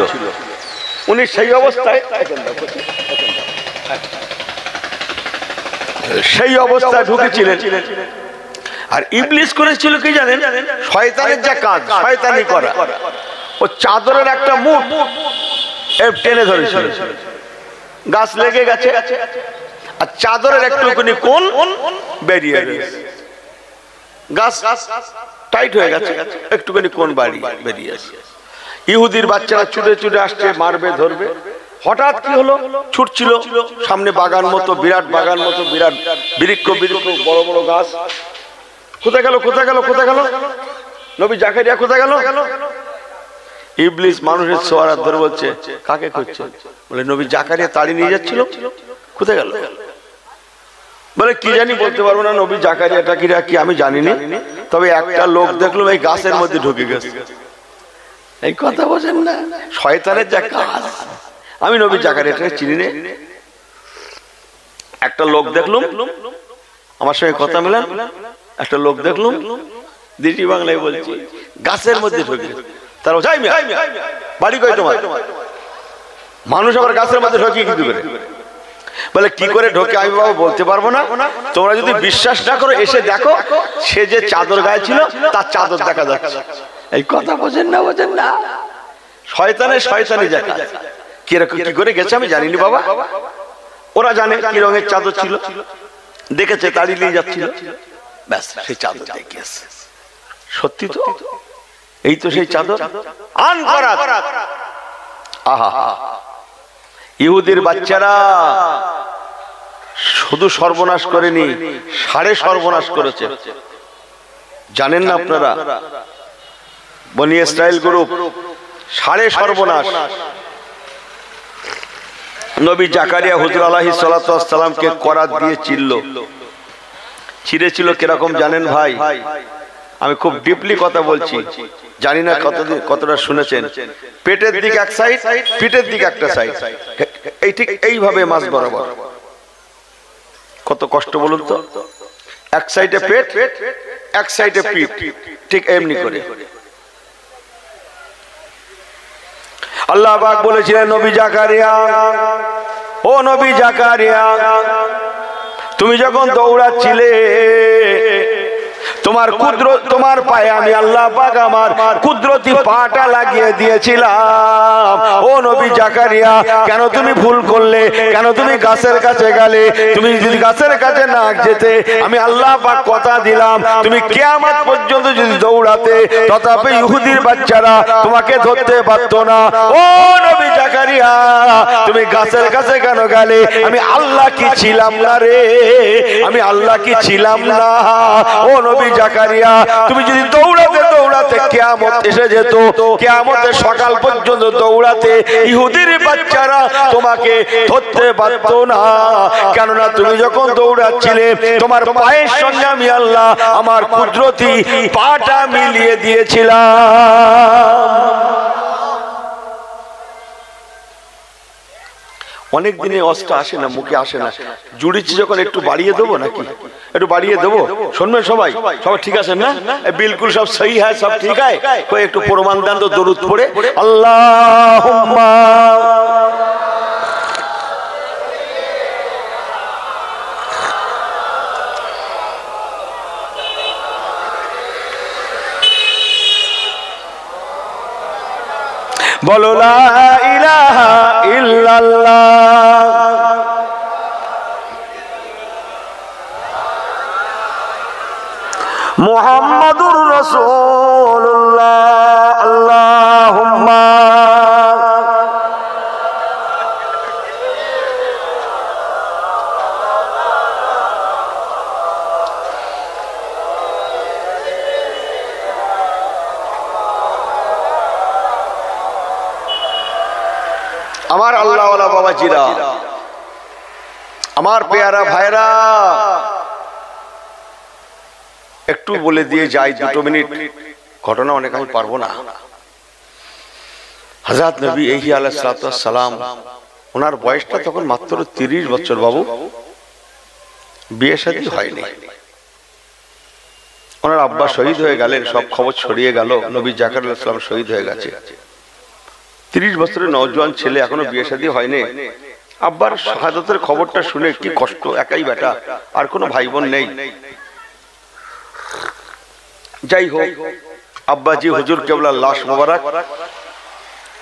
উনি সেই অবস্থায় ঢুকেছিলেন। আর ইবলিস করেছিল কি জানেন? শয়তানের যা কাজ, শয়তানি করা, ও চাদরের একটা মুঠ টেনে ধরেছিল, গাছ লেগে গেছে, আর চাদরের একটুখানি কোণ বেরিয়ে গেছে, গাছ টাইট হয়ে গেছে, একটুখানি কোণ বেরিয়ে আসে। ইহুদির বাচ্চারা ছুটে ছুটে আসছে, মারবে ধরবে। হঠাৎ কি হলো? ছুটছিল, সামনে বাগান মতো, বিরাট বাগান মতো, বিরাট বৃক্ষ, বড় বড় গাছ। কোথায় গেল, কোথায় গেল, কোথায় গেল নবী জাকারিয়া, কোথায় গেল? ইবলিস মানুষের ছোঁয়ার ধরে বলছে, কাকে খুঁজছে? বলে নবী জাকারিয়া তাড়িয়ে নিয়ে যাচ্ছিল। কোথায় গেল? বলে কি জানি, বলতে পারবো না। নবী জাকারিয়াটা কি আমি জানিনি, তবে একটা লোক দেখলাম এই গাছের মধ্যে ঢুকে গেছে। এই কথা বোঝেন না? শয়তানের যা কাজ। আমি নবী জাকারিয়াটাকে চিনি না, একটা লোক দেখলাম, আমার সঙ্গে কথা মেলান, একটা লোক দেখলাম, দিদি বাংলায় বলছি, গাছের মধ্যে ঢুকে। তার বাড়ি কই তোমার? মানুষ আবার গাছের মধ্যে ঢুকিয়ে কি করে? বলে কি করে ঢোকে আমি বাবা বলতে পারবো না, তোমরা যদি বিশ্বাস না করো এসে দেখো, সে যে চাদর গায়ে ছিল তার চাদর দেখা যাচ্ছে। এই কথা বোঝেন না, বোঝেন না? শয়তানের শয়তানি দেখা। কিরকম কি করে গেছে আমি জানিনি বাবা, ওরা জানে কি রঙের চাদর ছিল, দেখেছে, তাড়িয়ে নিয়ে যাচ্ছিল, ব্যাস সেই চাদর দেখিয়েছে। সত্যি তো, এই তো সেই চাদর। আন করা, আহা, ইহুদির বাচ্চারা শুধু সর্বনাশ করেনি, সাড়ে সর্বনাশ করেছে। জানেন না আপনারা? বনি ইসরাইল গ্রুপ সাড়ে সর্বনাশ। নবী জাকারিয়া হুজুর আলাইহিস সালাতু ওয়াস সালামকে করাত দিয়ে ছিঁড়েছিল। কিরকম জানেন ভাই? আমি খুব ডিপলি কথা বলছি, জানি না কতটা শুনেছেন। পেটের দিক এক সাইড, পিঠের দিক একটা সাইড, এই ঠিক এইভাবে মাছ বরাবর। কত কষ্ট বলুন তো? এক সাইডে পেট, এক সাইডে পিঠ, ঠিক এমনি করে। আল্লাহ পাক বলেছিলেন নবী জাকারিয়া, ও নবী জাকারিয়া, তুমি যখন দৌড়াচ্ছিলে তোমার পায়ে আমি আল্লাহ পাক আমার কুদরতি পাটা লাগিয়ে দিয়েছিলাম। ও নবী জাকারিয়া, কেন তুমি ভুল করলে? কেন তুমি গাছের কাছে গেলে? তুমি যদি গাছের কাছে না যেতে, আমি আল্লাহ পাক কথা দিলাম তুমি কিয়ামত পর্যন্ত যদি দৌড়াতে, তথাপি ইহুদির বাচ্চারা তোমাকে ধরতে পারতো না। ও নবী জাকারিয়া তুমি গাছের কাছে কেন গেলে? আমি আল্লাহ কি ছিলাম না রে? আমি আল্লাহ কি ছিলাম না? ও নবী জাকারিয়া, তুমি যদি দৌড়াতে দৌড়াতে কিয়ামত এসে যেত, কিয়ামতের সকাল পর্যন্ত দৌড়াতে ইহুদির বাচ্চারা তোমাকে ধরতে পারত না। কেননা তুমি যখন দৌড়াচ্ছিলে তোমার পায়ের সঙ্গে আমি আল্লাহ আমার কুদরতি পাটা মিলিয়ে দিয়েছিলাম। অনেক দিনে অস্ত্র আসে না, মুখে আসে না, জুড়িছি যখন একটু বাড়িয়ে দেবো নাকি? একটু বাড়িয়ে দেবো, শুনবেন সবাই? সবাই ঠিক আছেন না? বিলকুল সব সহি হয়, সব ঠিক হয়। একটু প্রমাণ দেন তো দরুদ পড়ে। আল্লাহুম্মা বলো লা ইলাহা ইল্লাল্লাহ মুহাম্মাদুর রাসূলুল্লাহ। আল্লাহুম্মা আমার আল্লাহওয়ালা বাবাজিরা, আমার পেয়ারা ভাইরা, একটু বলে দিয়ে যাই, 2 মিনিট ঘটনা অনেক আমি পারবো না। হযরত নবী ইহি আলাইহিস সালাম, ওনার বয়সটা তখন মাত্র 30 বছর। বাবু বিয়ে শাদী হয়নি। ওনার আব্বা শহীদ হয়ে গেলেন, সব খবর ছড়িয়ে গেল নবী জাকারিয়া আলাইহিস সালাম শহীদ হয়ে গেছে। 30 বছরের নওজোয়ান ছেলে, এখনো বিয়ে শাদী হয়নি। আব্বার শাহাদাতের খবরটা শুনে কি কষ্ট, একাই বেটা, আর কোনো ভাই বোন নেই। যাই হোক, আব্বাজি হুজুর কেবলার লাশ মোবারক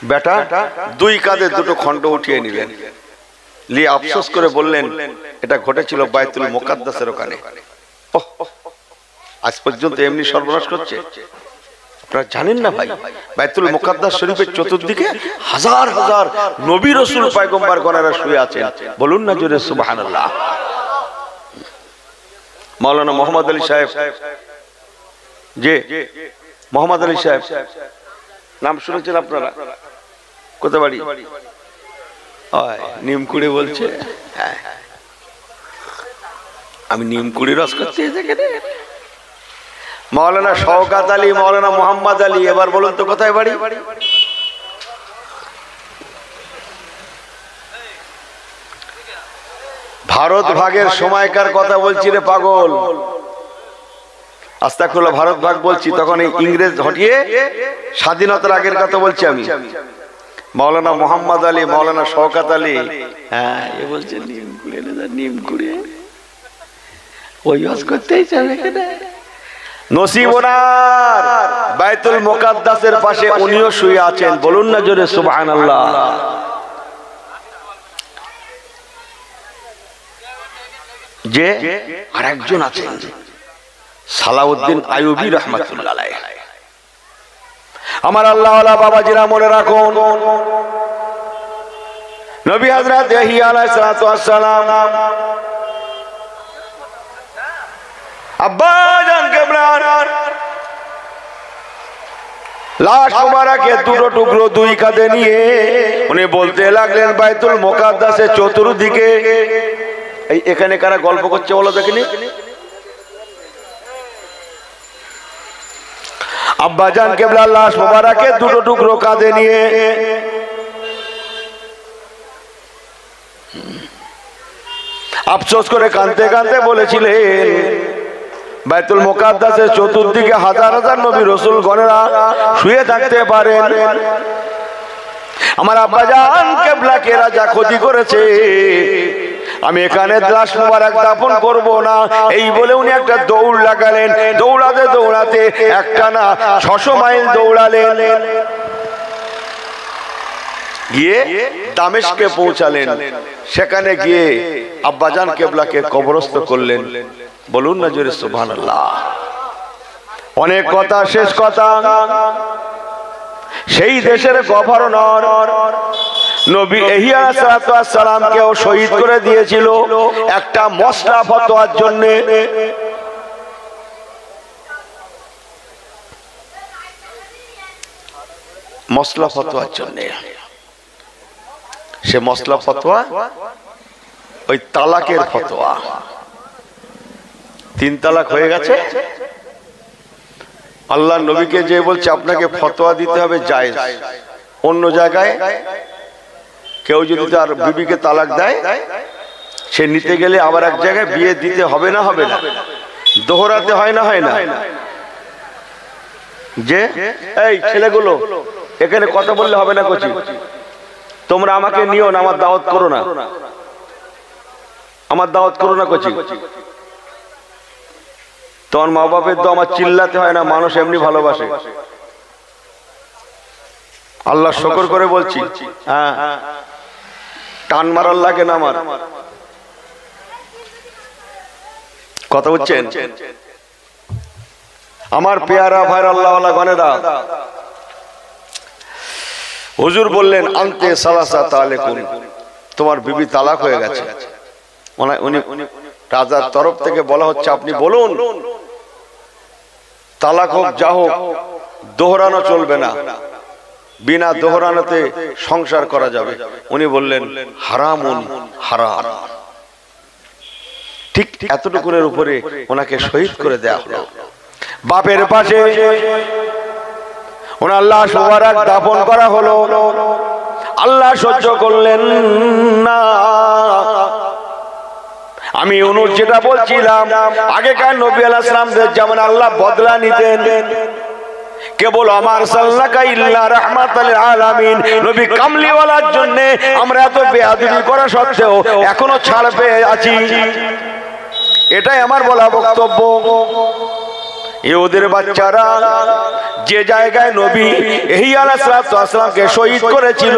বেটা 2 কাঁধে 2 খণ্ড উঠিয়ে নিলেন, নিয়ে আফসোস করে বললেন, এটা ঘটেছিল বাইতুল মুকাদ্দাসের ওখানে। আজ পর্যন্ত এমনি সর্বনাশ করছে। আপনারা জানেন না ভাই, বাইতুল মুকাদ্দাস শরীফের চতুর্দিকে হাজার হাজার নবী রাসূল পয়গম্বর গণেরা শুয়ে আছেন। বলুন না জোরে সুবহানাল্লাহ। মাওলানা মোহাম্মদ আলী সাহেব, যে মোহাম্মদ আলী সাহেব নাম শুনেছেন আপনারা? কোথায় বাড়ি? নিমকুড়ি বলছে। আমি নিমকুড়ি রস করতে মাওলানা শওকত আলী, মাওলানা মোহাম্মদ আলী, এবার বলুন তো কোথায় বাড়ি? ভারত ভাগের সময়কার কথা বলছি রে পাগল। আস্তাগফিরুল্লাহ, ভারত ভাগ বলছি, তখন এই ইংরেজ হটিয়ে স্বাধীনতার আগের কথা বলছি আমি। মাওলানা মোহাম্মদ আলী, মাওলানা শওকত আলী, হ্যাঁ এ বলছে নিমকুড়ি, নিমকুড়ি ওই ওয়াজ করতেই যাবে কেন? নসিব ওনার বাইতুল মুকাদ্দাসের পাশে উনিও শুয়ে আছেন। বলুন না জোরে সুবহানাল্লাহ। যে আরেকজন আছেন সালাউদ্দিন আইয়ুবী রাহমাতুল্লাহ আলাইহি। আমার আল্লাহওয়ালা বাবাজিরা মনে রাখুন, নবী হযরত ইয়াহইয়া আলাইহিস সালাম আব্বা জান কেবলার লাশ মোবারকে 2 টুকরো 2 কাঁধে নিয়ে উনি বলতে লাগলেন, বাইতুল মুকাদ্দাসের চতুর্দিকে, এই এখানে কারা গল্প করছে বলো দেখিনি? আব্বা জান কেবলার লাশ মোবারকে 2 টুকরো কাঁধে নিয়ে আফসোস করে কাঁদতে কাঁদতে বলেছিলেন, বাইতুল মুকাদ্দাসের চতুর্দিকে হাজার হাজার নবী রাসূল গণেরা শুয়ে থাকতে পারেন। আমার আব্বাজান কিবলাকে রাজা ক্ষতি করেছে, আমি এখানে লাশ মোবারক দাফন করব না, এই বলে উনি একটা দৌড় লাগালেন। দৌড়াতে দৌড়াতে একটা না 600 মাইল দৌড়ালেন, গিয়ে দামেস্কে পৌঁছালেন। সেখানে গিয়ে আব্বাজান কিবলাকে কবরস্থ করলেন। বলুন না জোরে সুবহানাল্লাহ। অনেক কথা, শেষ কথা, সেই দেশের গভর্নর নবী ইহইয়া আলাইহিস সালামকেও শহীদ করে দিয়েছিল একটা মশলা ফতোয়ার জন্য। মশলা ফতোয়ার জন্য। সে মশলা ফতোয়া ওই তালাকের ফতোয়া। 3 তালাক হয়ে গেছে, আল্লাহ নবীকে যে বলছে আপনাকে ফতোয়া দিতে হবে জায়েজ। অন্য জায়গায় কেউ যদি তার বিবিকে তালাক দেয়, সে নিতে গেলে আবার এক জায়গায় বিয়ে দিতে হবে না, হবে না, দোহরাতে হয় না, হয় না। যে এই ছেলেগুলো এখানে কথা বললে হবে না, কচি তোমরা আমাকে নিও না, আমার দাওয়াত করো না, আমার দাওয়াত করো না কচি। তোমার মা বাপের তো আমার চিল্লাতে হয় না, মানুষ এমনি ভালোবাসে। আল্লাহ শুকর করে বলছি, হ্যাঁ টান মারার লাগে না আমার। কথা বুঝছেন? আমার পেয়ারা ভাইরা আল্লাহওয়ালা গনেরা, হুজুর বললেন আনতে সালাসা তালেকুন, তোমার বিবি তালাক হয়ে গেছে। উনি রাজার তরফ থেকে বলা হচ্ছে আপনি বলুন, তালাক হোক যা হোক দোহরানো চলবে না, বিনা দোহরানোতে সংসার করা যাবে। উনি বললেন হারামুন হারাম। ঠিক এতটুকুনের উপরে ওনাকে শহীদ করে দেয়া হলো। বাপের পাশে ওনার লাশ মুবারক দাফন করা হলো। আল্লাহ সহ্য করলেন না। আমি ইউনুস যেটা বলছিলাম, আগেকার নবী আলাইহিস সালামদের যেমন আল্লাহ বদলা নিতেন, কেবল আমার সাল্লাকা ইল্লা রাহমাতাল আলামিন নবী কামলিওয়ালার জন্য আমরা এত বেয়াদবি করা সত্ত্বেও এখনো ছাড় পেয়ে আছি। এটাই আমার বলা বক্তব্য। ইহুদের বাচ্চারা যে জায়গায় নবী ইহইয়া আলাইহিস সালামকে শহীদ করেছিল,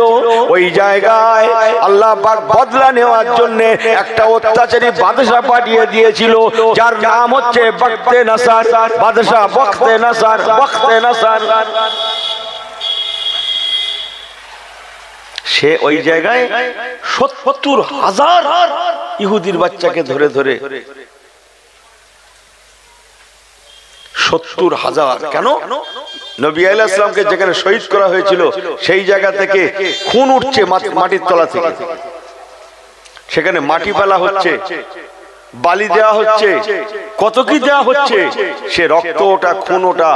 ওই জায়গায় আল্লাহ পাক বদলা নেওয়ার জন্য একটা অত্যাচারী বাদশা পাঠিয়ে দিয়েছিল, যার নাম হচ্ছে বখতে নাসার। বাদশা বখতে নাসার, বখতে নাসার। সে ওই জায়গায় ৭০,০০০ ইহুদির বাচ্চাকে ধরে ধরে ৭০,০০০ কেন? নবী আলাইহিস সালামকে যেখানে শহীদ করা হয়েছিল সেই জায়গা থেকে খুন উঠছে মাটির তলা থেকে। সেখানে মাটি ফেলা হচ্ছে, বালি দেওয়া হচ্ছে, কত কি দেওয়া হচ্ছে। সে রক্ত ওটা, খুন ওটা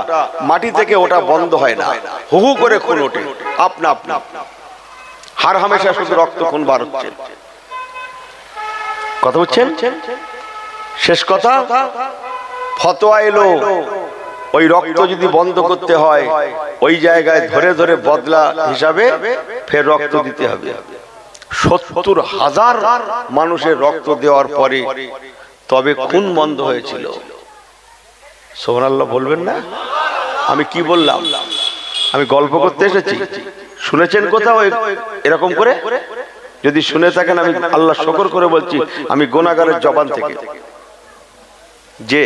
মাটি থেকে ওটা বন্ধ হয় না, হু হু করে খুন ওঠে আপনা আপনা। হার হামেশা শুধু রক্ত খুন বার হচ্ছে। কথা বুঝছেন? শেষ কথা, ফতোয়া এলো ওই রক্ত যদি বন্ধ করতে হয়, ওই জায়গায় ধরে ধরে বদলা হিসাবে ফের রক্ত দিতে হবে। ৭০,০০০ মানুষের রক্ত দেওয়ার পরে তবে খুন বন্ধ হয়েছিল। সুবহানাল্লাহ বলবেন না? আমি কি বললাম? আমি গল্প করতে এসেছি? শুনেছেন কোথাও এরকম করে? যদি শুনে থাকেন আমি আল্লাহ শুকর করে বলছি, আমি গুনাহগারের জবান থেকে, যে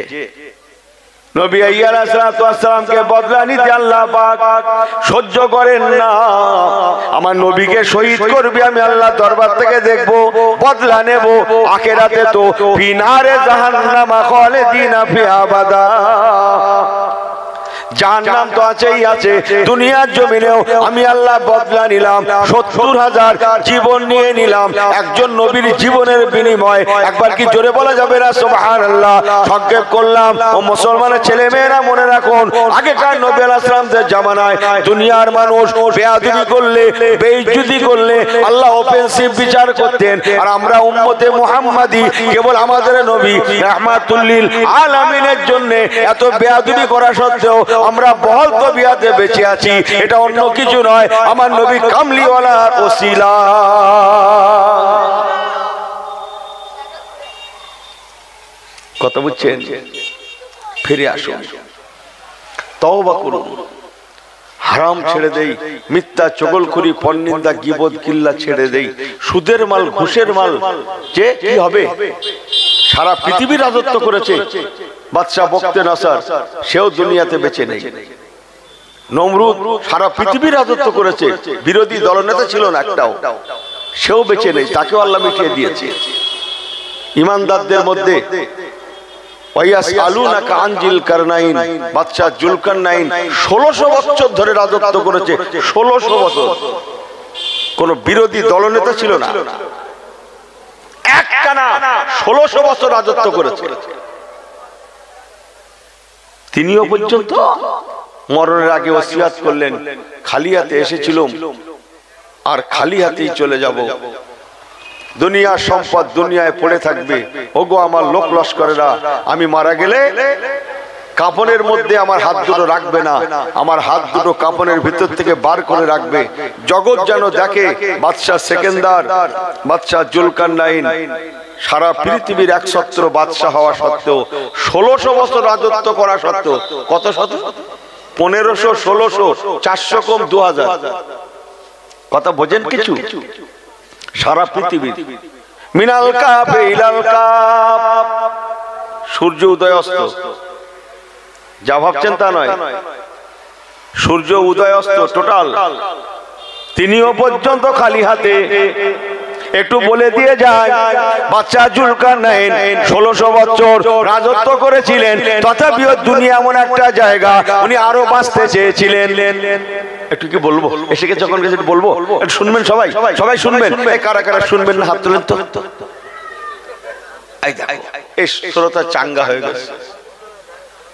নবী ইহইয়া আলাইহিস সালামকে বদলা নিতে আল্লাহ পাক সহ্য করেন না। আমার নবীকে শহীদ করবে, আমি আল্লাহ দরবার থেকে দেখব, বদলা নেব। আখিরাতে তো ফিনারে জাহান্নাম খালিদিনা ফিহা আবাদা। জাহান্নাম তো আছেই আছে, দুনিয়ার জমিনেও আমি আল্লাহ বদলা নিলাম। ৭০,০০০ জীবন নিয়ে নিলাম একজন নবীর জীবনের বিনিময়। একবার কি জোরে বলা যাবে না সুবহানাল্লাহ? সংক্ষেপ করলাম। ও মুসলমানের ছেলে মেয়েরা মনে রাখুন, আগেকার নবী আলাইহিস সালামদের জামানায় দুনিয়ার মানুষ বেয়াদবি করলে, বেইজ্জতি করলে আল্লাহ অফেন্সিভ বিচার করতেন। আর আমরা উম্মতে মুহাম্মাদি, কেবল আমাদের নবী রাহমাতুল লিল আলামিনের জন্য এত বেয়াদবি করা সত্ত্বেও আমরা বহল তবিয়াতে বেঁচে আছি। এটা অন্য কিছু নয়, আমার নবী কামলিওয়ালার ওসিলা। কথা বুঝছেন? ফিরে আসুন, তওবা করুন, হারাম ছেড়ে দেই, মিথ্যা চগলখুরি পরনিন্দা গীবত গিল্লা ছেড়ে দেই। সুদের মাল, ঘুষের মাল যে কি হবে? সারা পৃথিবী রাজত্ব করেছে বাদশা বখতে নাসার, সেও দুনিয়াতে বেঁচে নেই। নমরুদ সারা পৃথিবী রাজত্ব করেছে, বিরোধী দলনেতা ছিল না একটাও, সেও বেঁচে নেই, তাকেও আল্লাহ মিটিয়ে দিয়েছে। ইমানদারদের মধ্যে বাদশা জুলকারনাইন 1600 বছর ধরে রাজত্ব করেছে, 1600 বছর। কোন বিরোধী দলনেতা ছিল না, একটানা 1600 বছর রাজত্ব করেছে। তিনিও পর্যন্ত মরণের আগে ওসিয়াত করলেন, খালি হাতে এসেছিলাম আর খালি হাতেই চলে যাব, দুনিয়ার সম্পদ দুনিয়ায় পড়ে থাকবে। ওগো আমার লোক লস্করেরা, আমি মারা গেলে কাফনের মধ্যে আমার হাত দুটো রাখবে না, আমার হাত দুটো কাফনের ভিতর থেকে বার করে রাখবে। জগৎ যেন দেখে বাদশা সেকেন্দার, বাদশা জুলকারনাইন সারা পৃথিবীর একছত্র বাদশা হওয়া সত্ত্বেও, 1600 বছর রাজত্ব করা সত্ত্বেও, কত শত, 1500, 1600, 400 কম 2000, কথা বোঝেন কিছু? সারা পৃথিবী মিনাল কাপ ইলাল কাপ, সূর্য উদয় অস্ত, যা ভাবছেন তা নয়, সূর্য উদয় অস্ত টোটাল। তিনিও পর্যন্ত খালি হাতে। একটু বলে দিয়ে যায়, বাদশা জুলকারনাইন 1600 বছর রাজত্ব করেছিলেন, তথাপিও দুনিয়া এমন একটা জায়গা, উনি আরো বাঁচতে চেয়েছিলেন। একটু কি বলবো, এসে গেছে যখন গেছে বলবো, শুনবেন সবাই, সবাই শুনবেন। কারা কারা শুনবেন না হাত তুলেন তো। এই শ্রোতা চাঙ্গা হয়ে গেছে,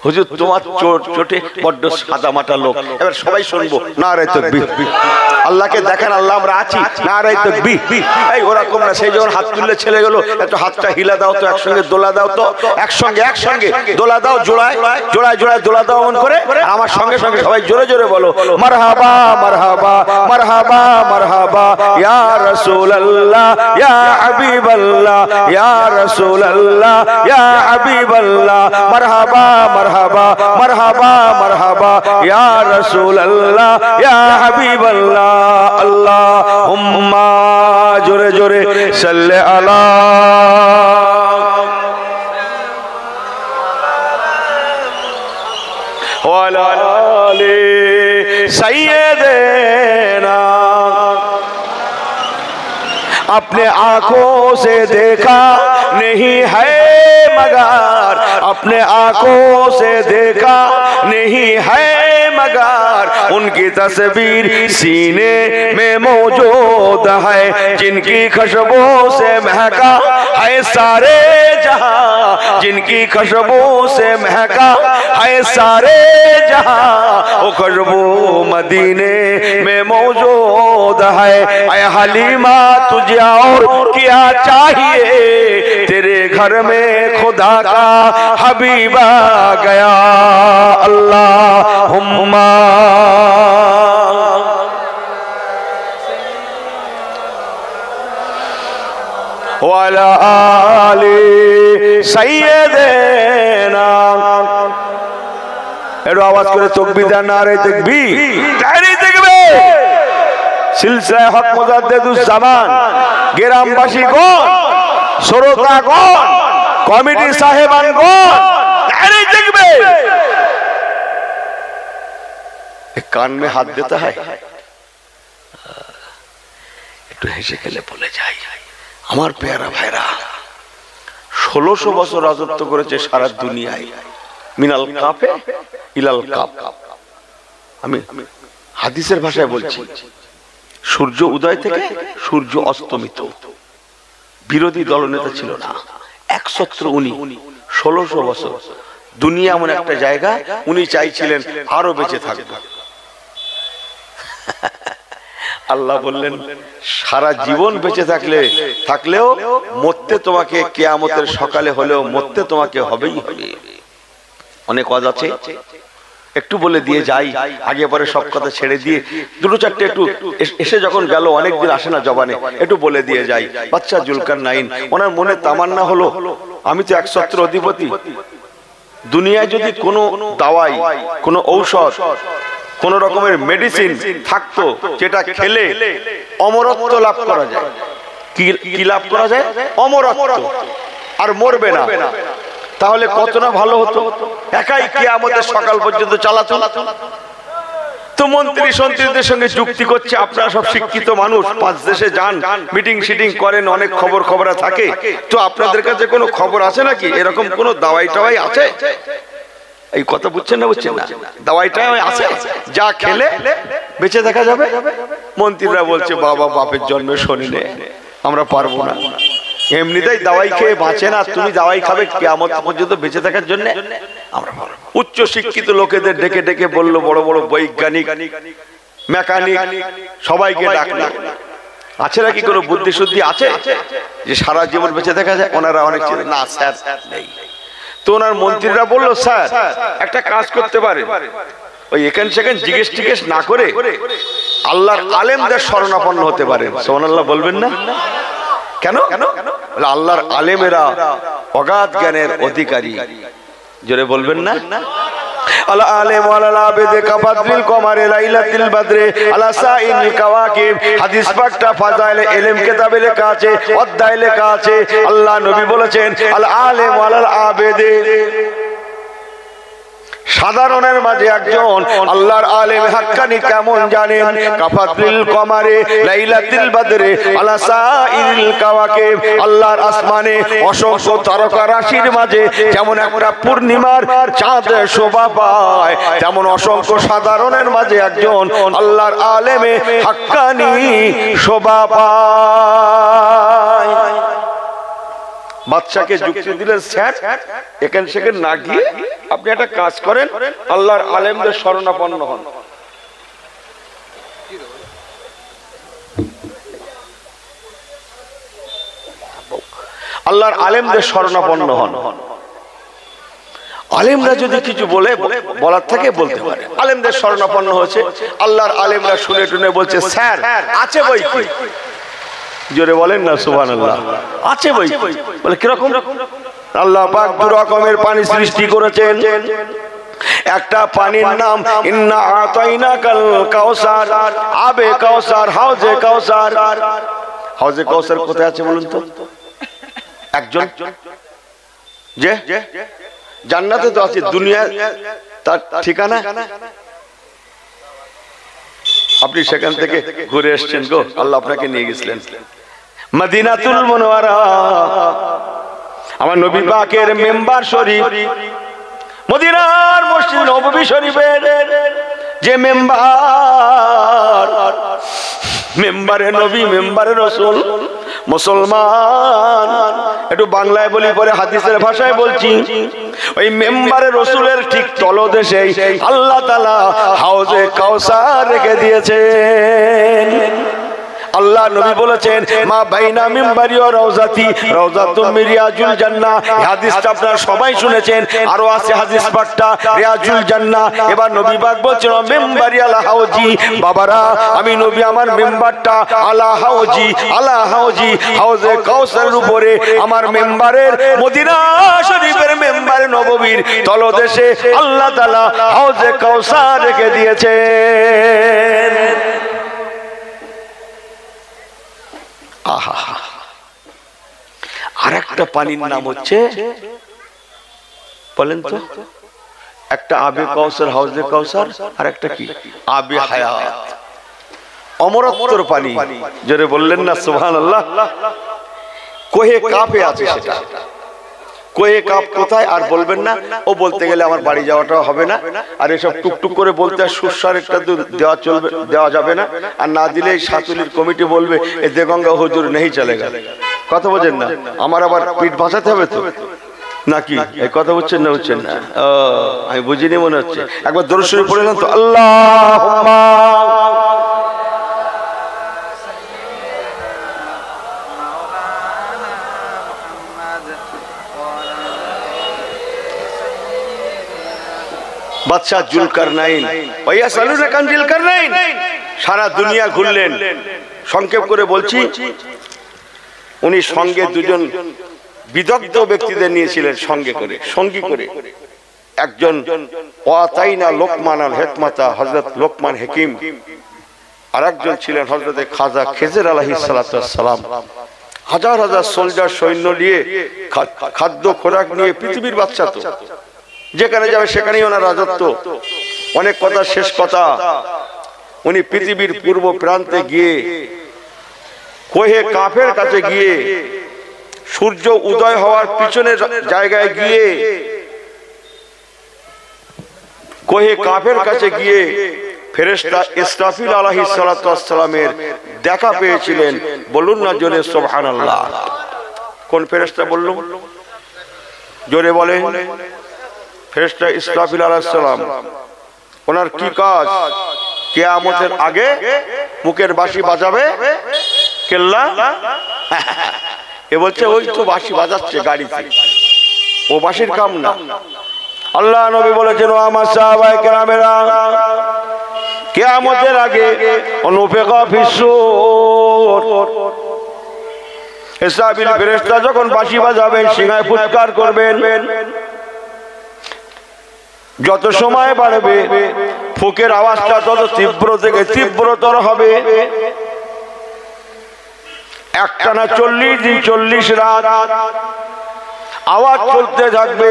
হুজুর তোমার চোটে বড্ড সাদা মাটা লোক, এবার সবাই শুনবো। নারে তাকবীর, আল্লাহকে দেখেন, আল্লাহ আমরা আছি, নারে তাকবীর। এই ওরকম না, সেই যখন হাত তুললে ছেলে গেল, একটু হাতটা হিলা দাও তো, একসঙ্গে দোলা দাও তো, একসঙ্গে দোলা দাও, জোড়ায় জোড়ায় জোড়ায় দোলা দাও এমন করে। আমার সঙ্গে সঙ্গে সবাই জোরে জোরে বলো, মারহাবা মারহাবা মারহাবা মারহাবা ইয়া রাসূলুল্লাহ ইয়া হাবিবাল্লাহ ইয়া রাসূলুল্লাহ ইয়া হাবিবাল্লাহ, মারহাবা মারহাবা মারহাবা মারহাবা ইয়া রাসূলুল্লাহ ইয়া হাবিবাল্লাহ। আল্লাহুম্মা জোরে জোরে সাল্লি আলা ওয়া আলা আলি সাইয়্যিদিনা। अपने आंखों से देखा नहीं है मगर, अपने आंखों से देखा नहीं है मगर, उनकी तस्वीर सीने में मौजूद है, जिनकी खुशबू से महका है सारे जहां, जिनकी खुशबू से महका है सारे जहां, वो खुशबू मदीने में मौजूद है। ऐ हलीमा तुझे और क्या चाहिए, तेरे घर में खुदा का हबीब आ गया। अल्लाहुम्मा वाला आले सैयदना। এর আওয়াজ করে তাকবীর দেন, নারে তাকবীর, নারে তাকবীর। সিলসিলা হক মুজাদ্দিদুস জামান গ্রামবাসীগণ, শ্রোতাগণ, কমিটি সাহেবানগণ, নারে তাকবীর। কান में हाथ देता है, একটু হেসে খেলে বলে যাই, আমার প্যারা ভাইরা 1600 বছর রাজত্ব করেছে সারা দুনিয়ায়, মিনাল কাফে ইলাল কাফ। আমি হাদিসের ভাষায় বলছি, সূর্য উদয় থেকে সূর্য অস্তমিত। বিরোধী দলনেতা ছিল না, একছত্র উনি 1600 বছর। দুনিয়া এমন একটা জায়গা, উনি চাইছিলেন আরো বেঁচে থাকবে। আল্লাহ বললেন, সারা জীবন বেঁচে থাকলেও মরতে তোমাকে, কিয়ামতের সকালে হলেও মরতে তোমাকে হবেই হবে। অনেক ওয়াজ আছে, একটু বলে দিয়ে যাই, আগে পরে সব কথা ছেড়ে দিয়ে দুটো চারটে একটু এসে যখন গেল, অনেকদিন আসে না জবানে, একটু বলে দিয়ে যাই। বাদশা জুলকারনাইন, ওনার মনে তামান্না হলো, আমি তো একছত্র অধিপতি, দুনিয়ায় যদি কোনো দাওয়াই, কোনো ঔষধ, কোন রকমের মেডিসিন থাকতো যেটা খেলে অমরত্ব লাভ করা যায়। কি লাভ করা যায়? অমরত্ব, আর মরবে না, তাহলে কত না ভালো হতো। একাই কিয়ামতের সকাল পর্যন্ত চালাতো। তো মন্ত্রী সন্ত্রীদের সঙ্গে যুক্তি করছে, আপনারা সব শিক্ষিত মানুষ, 5 দেশে যান, মিটিং শিটিং করেন, অনেক খবরা থাকে, তো আপনাদের কাছে কোনো খবর আছে নাকি? এরকম কোনো দাওয়াই টাওয়াই আছে? এই কথা বুঝছেন না? বুঝছেন না? দাওয়াই টাওয়াই আছে যা খেলে বেঁচে দেখা যাবে? মন্ত্রীরা বলছে, বাবা বাপের জন্মে শোনে নে, আমরা পারবো না, এমনিতেই দাওয়াই খেয়ে বাঁচে না, তুমি দাওয়াই খাবে কিয়ামত পর্যন্ত বেঁচে থাকার জন্য? আমরা পারবো। উচ্চ শিক্ষিত লোকেদের ডেকে ডেকে বলল, বড় বড় বৈজ্ঞানিক, মেকানিক, সবাইকে ডাকলো। আছে নাকি কোনো বুদ্ধি শুদ্ধি আছে যে সারা জীবন বেঁচে থাকা যায়? ওনারা অনেক ছিলেন, না স্যার নেই। তো ওনার মন্ত্রীরা বলল, স্যার একটা কাজ করতে পারে, ওই এখান সেখান জিজ্ঞেস টিজ্ঞেস না করে আল্লাহর আলেমদের শরণাপন্ন হতে পারে। সুবহানাল্লাহ বলবেন না? কেন? আল্লাহর আলেমেরা অগাধ জ্ঞানের অধিকারী, জোরে বলবেন না? আল আলেম ওয়াল আবেদে কাবাদরিল কমারে লাইলাতুল বদরে আলা সাইল কাওয়াকিব। হাদিস পাকটা ফাজাইলে ইলম কিতাবে লেখা আছে, অধ্যায়ে লেখা আছে। আল্লাহ নবী বলেছেন, আল আলেম ওয়াল আবেদে, সাধারণের মাঝে একজন আল্লাহর আলেম হাক্কানি কেমন জানেন? কাফাতিল কমারে লাইলাতুল বদরে আলা সাইল কাওয়াকিব, আল্লাহর আসমানে অসংখ্য তারকা রাশির মাঝে যেমন একটা পূর্ণিমার চাঁদ শোভা পায়, তেমন অসংখ্য সাধারণের মাঝে একজন আল্লাহর আলেমে হাক্কানি শোভা পায়। বাদশাকে যুক্তি দিলেন, স্যার এখান সেখান না গিয়ে আপনি একটা কাজ করেন, আল্লাহর আলেমদের শরণাপন্ন হন। আল্লাহর আলেমদের শরণাপন্ন হন। আলেমরা যদি কিছু বলে, বলার থেকে বলতে পারে। আলেমদের শরণাপন্ন হয়েছে, আল্লাহর আলেমরা শুনে টুনে বলছে, স্যার আছে বই কি? জোরে বলেন না সুবহানাল্লাহ। আছে বই। বলে কিরকম? আল্লাহ পাক দু রকমের পানি সৃষ্টি করেছেন। একটা পানির নাম ইন্না আতাইনাকাল কাউসার, আবে কাউসার, হাউজে কাউসার। হাউজে কাউসার কোথায় আছে বলুন তো? একজন যে জান্নাতে তো আছে, দুনিয়া তার ঠিকানা? আপনি সেখান থেকে ঘুরে এসেছেন গো, আল্লাহ আপনাকে নিয়ে গেছিলেন মদিনাতুল মুনাওয়ারা। আমার নবী পাকের মেম্বার শরীফ, মদিনার মসজিদ নববী শরীফের যে মেম্বার, মেম্বারে নবী, মেম্বারে রাসূল, মুসলমান, একটু বাংলায় বলি পরে হাদিসের ভাষায় বলছি, ওই মেম্বারে রাসূলের ঠিক তলদেশে আল্লাহ তাআলা হাউজে কাউসার রেখে দিয়েছেন। আল্লাহ নবী বলেছেন, মা বাইনা মিম্বারি ওয়া রাউজাতি রাউজাতুম মিন রিয়াজুল জান্নাহ। এই হাদিসটা আপনারা সবাই শুনেছেন, আরো আছে হাদিস পাকটা রিয়াজুল জান্নাহ। এবার নবী পাক বলছেন, মিম্বারি আলা হাউজি, বাবারা আমি নবী আমার মিম্বারটা আলা হাউজি, আলা হাউজি, হাউজে কাউসারের উপরে আমার মেম্বারের, মদিনা শরীফের মেম্বারে নববীর তলদেশে আল্লাহ তাআলা হাউজে কাউসার রেখে দিয়েছেন। আর একটা পানির নাম হচ্ছে, বলেন তো, একটা আবে কাউসার, হাউজে কাউসার, আর একটা কি আবে হায়াত, অমরত্বর পানি। জোরে বললেন না সুবহানাল্লাহ? কোহে কাফে আছে সেটা। কোহে কাপ কোথায় আর বলবেন না, ও বলতে গেলে আমার বাড়ি যাওয়াটাও হবে না, আর এসব টুকটুক করে বলতে সুস্বার একটা দেওয়া চলবে, দেওয়া যাবে না, আর না দিলে সাতুলির কমিটি বলবে এ দেগঙ্গা হুজুর নেই চলেগা। কথা বোঝেন না? আমার আবার পিঠ ভাসাতে হবে তো নাকি? এই কথা বুঝছেন না? বুঝছেন না? আমি বুঝিনি মনে হচ্ছে। একবার দরুদ শরীফ পড়ে নেন তো, আল্লাহুম্মা বাদশাহ জুলকারনাইন, ভাইয়া সালুনা কান জুলকারনাইন সারা দুনিয়া ঘুরলেন। সংক্ষেপ করে বলছি, উনি সঙ্গে দুজন বিদগ্ধ ব্যক্তিদের নিয়েছিলেন সঙ্গে করে, সঙ্গী করে। একজন ওয়াতাইনা লোকমান আল হিকমাতা, হযরত লোকমান হাকিম, আর একজন ছিলেন হযরতে খাজা খেজর আলাইহিস সালাতু ওয়াস সালাম। হাজার হাজার সোলজার সৈন্য নিয়ে, খাদ্য খোরাক নিয়ে, পৃথিবীর বাদশা তো যেখানে যাবে সেখানেই ওনার রাজত্ব। অনেক কথা, শেষ কথা, উনি পৃথিবীর পূর্ব প্রান্তে গিয়ে কোহে কাফের কাছে গিয়ে সূর্য উদয় হওয়ার পিছনের জায়গায় গিয়ে কোহে কাফের কাছে গিয়ে ফেরেশতা ইসরাফিল আলাইহিস সালাতু ওয়াস সালামের দেখা পেয়েছিলেন। বলুন না জোরে সুবহানাল্লাহ। কোন ফেরেশতা বললুম? জোরে বলেন। ফেরেশতা ইসরাফিল আলাইহিস সালাম। ওনার কি কাজ? কিয়ামতের আগে মুখের বাঁশি বাজাবে কেল্লা। এ বলছে ওই তো বাঁশি বাজাচ্ছে গাড়িতে, ও বাঁশির কাম না। আল্লাহ নবী বলেছেন, ও আমার সাহাবায়ে কেরামেরা, কিয়ামতের আগে অনুফিকা ফিস-সূর, ইসরাফিল ফেরেশতা যখন বাঁশি বাজাবেন, সিংহায় ফুৎকার করবেন, যত সময় বাড়বে ফুকের আওয়াজটা তত তীব্র থেকে তীব্রতর হবে। একটানা 40 দিন 40 রাত আওয়াজ চলতে থাকবে,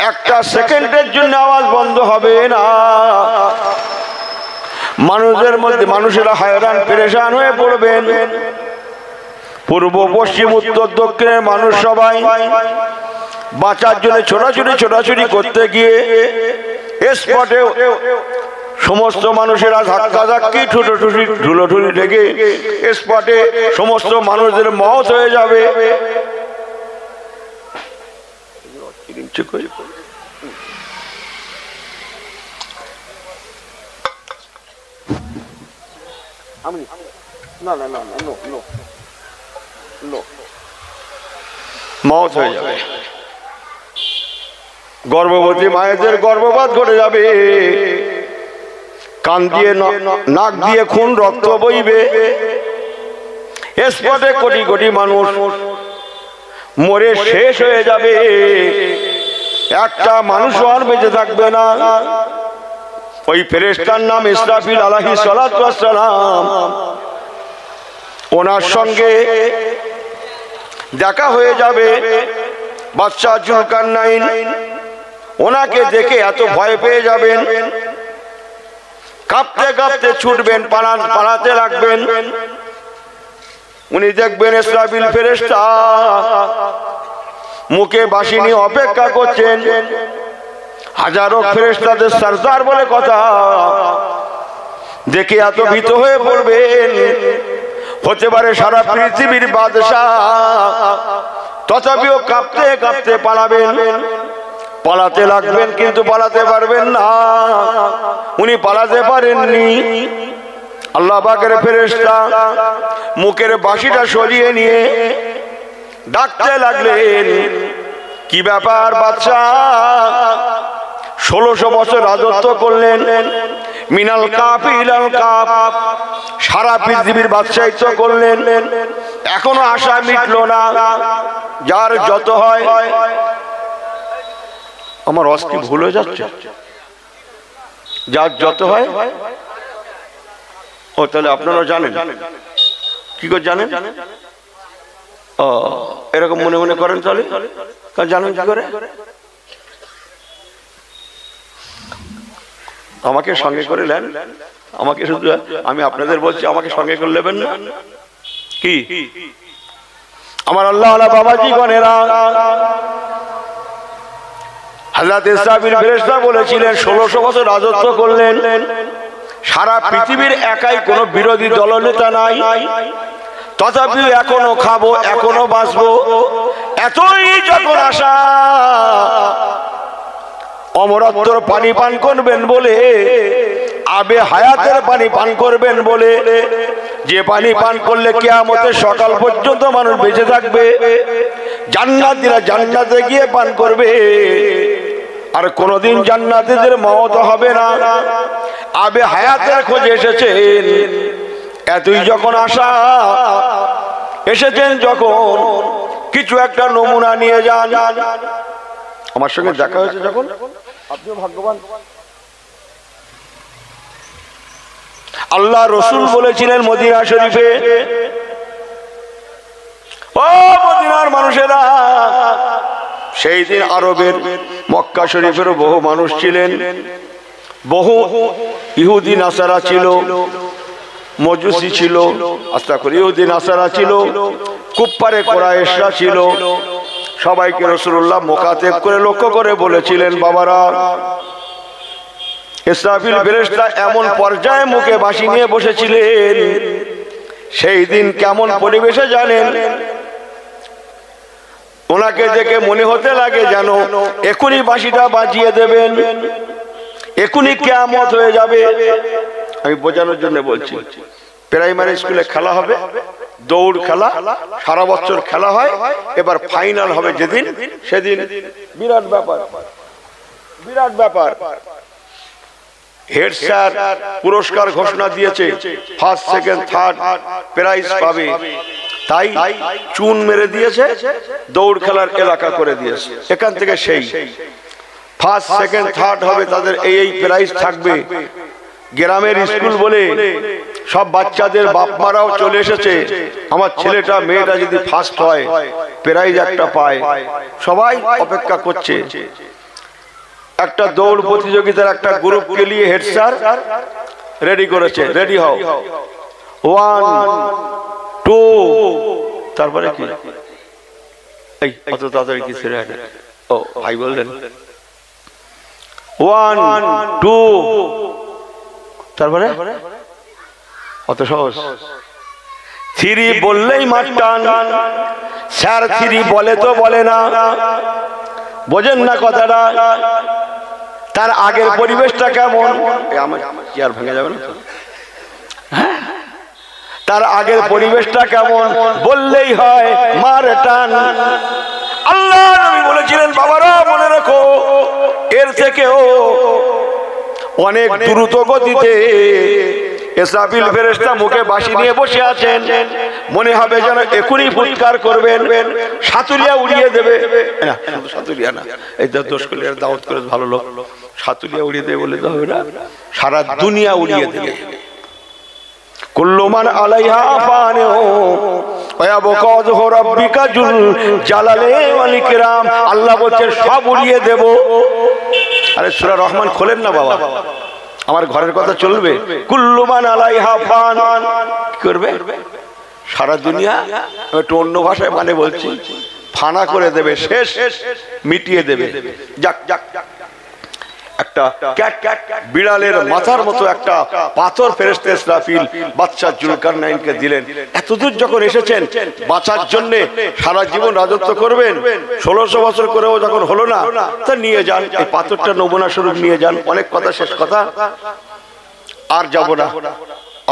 একটা সেকেন্ডের জন্য আওয়াজ বন্ধ হবে না। মানুষেরা হায়রান পেরেশান হয়ে পড়বেন। পূর্ব পশ্চিম উত্তর দক্ষিণের মানুষ সবাই বাঁচার জন্য ছোটাছুটি করতে গিয়ে স্পটে সমস্ত মানুষেরা ধাক্কাধাক্কি ঠুলোঠুলি লেগে স্পটে সমস্ত মানুষদের মওত হয়ে যাবে। মওত হয়ে যাবে। গর্ভবতী মায়েদের গর্ভপাত ঘটে যাবে, কান দিয়ে নাক দিয়ে খুন রক্ত বইবে। স্পটে কোটি কোটি মানুষ মরে শেষ হয়ে যাবে, একটা মানুষ আর বেঁচে থাকবে না। ওই ফেরেশতার নাম ইসরাফিল আলাইহিস সালাতু ওয়াস সালাম। ওনার সঙ্গে দেখা হয়ে যাবে বাদশা জুলকারনাইন। ওনাকে দেখে এত ভয় পেয়ে যাবেন, কাঁপতে কাঁপতে ছুটবেন, পালাতে লাগবেন। উনি দেখবেন ইসরাফিল ফেরেশতা মুখে বাঁশি নিয়ে অপেক্ষা করছেন। হাজারো ফেরেশতাদের সরদার বলে কথা, দেখে এত ভীত হয়ে পড়বেন, হতে পারে সারা পৃথিবীর বাদশা, তথাপিও কাঁপতে কাঁপতে পালাবেন। পালাতে লাগবেন কিন্তু পালাতে পারবেন না। উনি পালাতে পারেননি। আল্লাহ পাকের ফেরেশতা মুখের বাঁশিটা সরিয়ে নিয়ে ডাকতে লাগলেন, কি ব্যাপার বাদশা? 1600 বছর রাজত্ব করলেন, মিনাল কাফ ইলাল কাফ, সারা পৃথিবীর বাদশাহিত্ব করলেন, এখনো আশা মিটলো না। যার যত হয়, আমার অস্তি ভুল হয়ে যাচ্ছে, যার যত হয়। ও তাহলে আপনারা জানেন, কি করে জানেন? ও এরকম মনে মনে করেন, তাহলে জানেন কি করে? আমাকে সঙ্গে করে নেন, আমাকে শুধু, আমি আপনাদের বলছি, আমাকে সঙ্গে করে নেবেন না কি? আমার আল্লাহ বাবাজি গণেরা, হযরত ইসরাফিল ফেরেশতা বলেছিলেন 1600 বছর রাজত্ব করলেন, সারা পৃথিবীর একাই কোনো বিরোধী দলনেতা নাই, তথাপি এখনো খাবো, এখনো বাঁচবো, এতই যখন আশা। অমরত্বর পানি পান করবেন বলে, আবে হায়াতের পানি পান করবেন বলে, যে পানি পান করলে কিয়ামতের সকাল পর্যন্ত মানুষ বেঁচে থাকবে, জান্নাতীরা জান্নাতে গিয়ে পান করবে, আর কোনদিন জান্নাতীদের মওত হবে না। আবে হায়াতের খোঁজে এসেছেন, এতই যখন আশা, এসেছেন যখন, কিছু একটা নমুনা নিয়ে যান। আমার সঙ্গে দেখা হয়েছে যখন, আপনিও ভাগ্যবান। আল্লাহ রসুল বলেছিলেন মদিনা শরীফে, ও মদিনার মানুষেরা, সেই দিন আরবের মক্কা শরীফেরও বহু মানুষ ছিলেন, বহু ইহুদি নাসারা ছিল, মজুসি ছিল, ইহুদি নাসারা ছিল, কুফফারে কুরাইশরা ছিল। সবাইকে রাসূলুল্লাহ মুখাতাব করে লক্ষ্য করে বলেছিলেন, বাবারা, ইসরাফিল ফেরেশতা এমন পর্যায়ে মুখে বাঁশি নিয়ে বসেছিলেন, সেই দিন কেমন পরিবেশে জানেন? ওনাকে দেখে মনে হতে লাগে যেন এখনই বাঁশিটা বাজিয়ে দেবেন, এখনই কিয়ামত হয়ে যাবে। আমি বোঝানোর জন্য বলছি, প্রাইমারি স্কুলে খেলা হবে, দৌড় খেলা, সারা বছর খেলা হয়, এবার ফাইনাল হবে যেদিন, সেদিন বিরাট ব্যাপার, বিরাট ব্যাপার। হেড স্যার পুরস্কার ঘোষণা দিয়েছে, ফার্স্ট সেকেন্ড থার্ড প্রাইজ পাবে, তাই চুন মেরে দিয়েছে, দৌড় খেলার এলাকা করে দিয়েছে। এখান থেকে সেই ফার্স্ট সেকেন্ড থার্ড হবে, তাদের এই প্রাইজ থাকবে। গ্রামের স্কুল বলে সব বাচ্চাদের বাপ মারাও চলে এসেছে, আমার ছেলেটা মেয়েটা যদি ফার্স্ট হয় প্রাইজ একটা পায়, সবাই অপেক্ষা করছে। একটা দৌড় প্রতিযোগিতার একটা গ্রুপকে নিয়ে হেড স্যার রেডি করেছে, রেডি হও, 1 2, তারপরে কি এই অত তাড়াতাড়ি কি ছেড়ে আছে? ও ভাই বললেন 1 2, তারপরে অত সহজ? 3 বললেই মার টান। স্যার 3 বলে তো বলে না, বোঝেন না কথাটা? তার আগের পরিবেশটা কেমন? আমার চেয়ার ভেঙে যাবে না তো? তার আগের পরিবেশটা কেমন বললেই হয় মার টান। আল্লাহ নবী বলেছিলেন, বাবারা মনে রাখো, এর থেকেও অনেক দ্রুত গতিতে ইসরাফিল ফেরেশতা মুখে বাঁশি নিয়ে বসে আছেন, মনে হবে যেন এখনই ফুৎকার করবেন, সাতুলিয়া উড়িয়ে দেবে। না, সাতুলিয়া না, এই দোষ করলে দাওয়াত করে ভালো লোক, সাতুলিয়া উড়িয়ে দেবে বলে তো হবে না, সারা দুনিয়া উড়িয়ে দেবে। কুল্লু মান আলাইহা ফান ওয়া ইয়াবকা ওয়াজহু রাব্বিকা যুল জালালি ওয়াল ইকরাম। আল্লাহ বলেন সব উড়িয়ে দেব। আরে সূরা রহমান খোলেন না বাবা, আমার ঘরের কথা চলবে। কুল্লু মান আলাইহা ফান, কি করবে? সারা দুনিয়া, একটু অন্য ভাষায় মানে বলছি, ফানা করে দেবে, শেষ, মিটিয়ে দেবে। যাক যাক, একটা বিড়ালের মাথার মতো একটা পাথর ফেরেশতা ইসরাফিল বাদশা জুলকারনাইনকে দিলেন। এতদূর যখন এসেছেন, বাঁচার জন্য সারা জীবন রাজত্ব করবেন, 1600 বছর করেও যখন হলো না, তা নিয়ে যান, এই পাথরটা নমুনা স্বরূপ নিয়ে যান। অনেক কথা, শেষ কথা আর যাব না।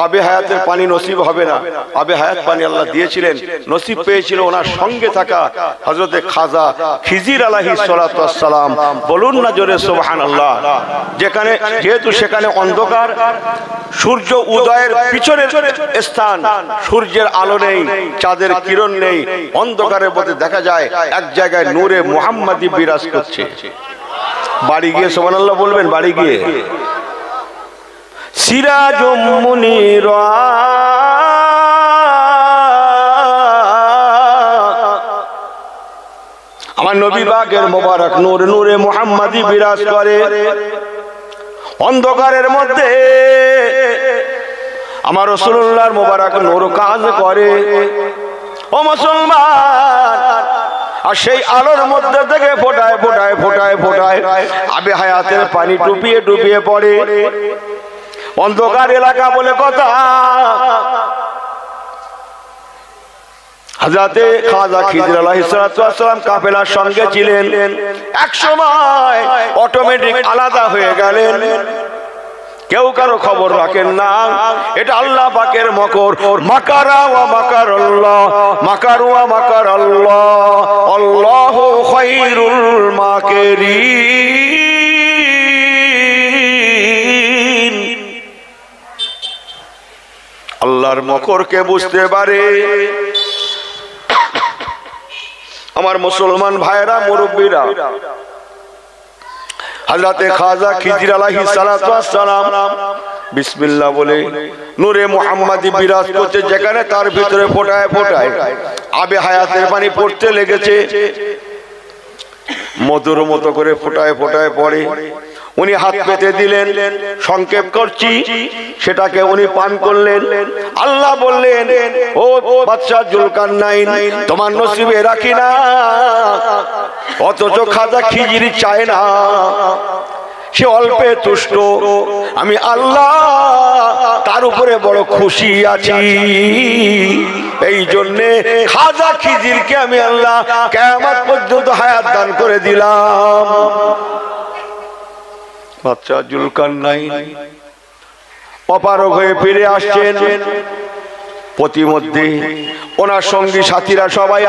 আবে হায়াতের পানি নসিব হবে না, আবে হায়াত পানি আল্লাহ দিয়েছিলেন, নসিব পেয়েছিল ওনার সঙ্গে থাকা হযরতে খাজা খিজির আলাইহিস সালাতু ওয়াস সালাম। বলুন না জোরে সুবহানাল্লাহ। যেখানে, যেহেতু সেখানে অন্ধকার, সূর্য উদয়ের পিছনের স্থান, সূর্যের আলো নেই, চাঁদের কিরণ নেই, অন্ধকারের মধ্যে দেখা যায় এক জায়গায় নূরে মুহাম্মাদি বিরাজ করছে। বাড়ি গিয়ে সুবহানাল্লাহ বলবেন, বাড়ি গিয়ে সিরাজুম মুনিরা, আমার নবী পাকের মোবারক নূর, নূরে মুহাম্মাদি বিরাজ করে অন্ধকারের মধ্যে। আমার রাসূলুল্লাহর মোবারক নূর কাজ করে। ও মুসলমান, আর সেই আলোর মধ্যে থেকে ফোটায় ফোটায় ফোটায় ফোটায় আবে হায়াতের পানি টুপিয়ে টুপিয়ে পড়ে। অন্ধকার এলাকা বলে কথা। হযরতে খাজা খিজির আলাইহিস সালাতু ওয়াস সালাম কাফেলার সঙ্গে ছিলেন, এক সময় অটোমেটিক আলাদা হয়ে গেলেন, কেউ কারো খবর রাখেন না। এটা আল্লাহ পাকের মকর। মাকারা ওয়া মাকারাল্লাহ, মাকারু ওয়া মাকারাল্লাহ, আল্লাহু খায়রুল মাকিরিন। আল্লাহর মকরকে বুঝতে পারে আমার মুসলমান ভাইরা, মুরব্বীরা। হযরতে খাজা খিজির আলাইহিস সালাতু ওয়াস সালাম বিসমিল্লাহ বলে নূরে মুহাম্মাদি বিরাজ করছে, যেখানে তার ভিতরে ফোটায় ফোটায় আবে হায়াতের পানি পড়তে লেগেছে। মধুর মতো করে ফোটায় ফোটায় পড়ে। উনি হাত পেতে দিলেন, সংক্ষেপ করছি, সেটাকে উনি পান করলেন। আল্লাহ বললেন, ও বাদশা জুলকারনাইন, তোমার নসিবে রাখি না, অথচ খাজা খিজির চায় না, সে অল্পে তুষ্ট, আমি আল্লাহ তার উপরে বড় খুশি আছি। এই জন্যে খাজা খিজিরকে আমি আল্লাহ কিয়ামত পর্যন্ত হায়াত দান করে দিলাম। বাদশা জুলকারনাইন অপারগ হয়ে ফিরে আসছেন। প্রতিমধ্যে ওনার সঙ্গী সাথীরা সবাই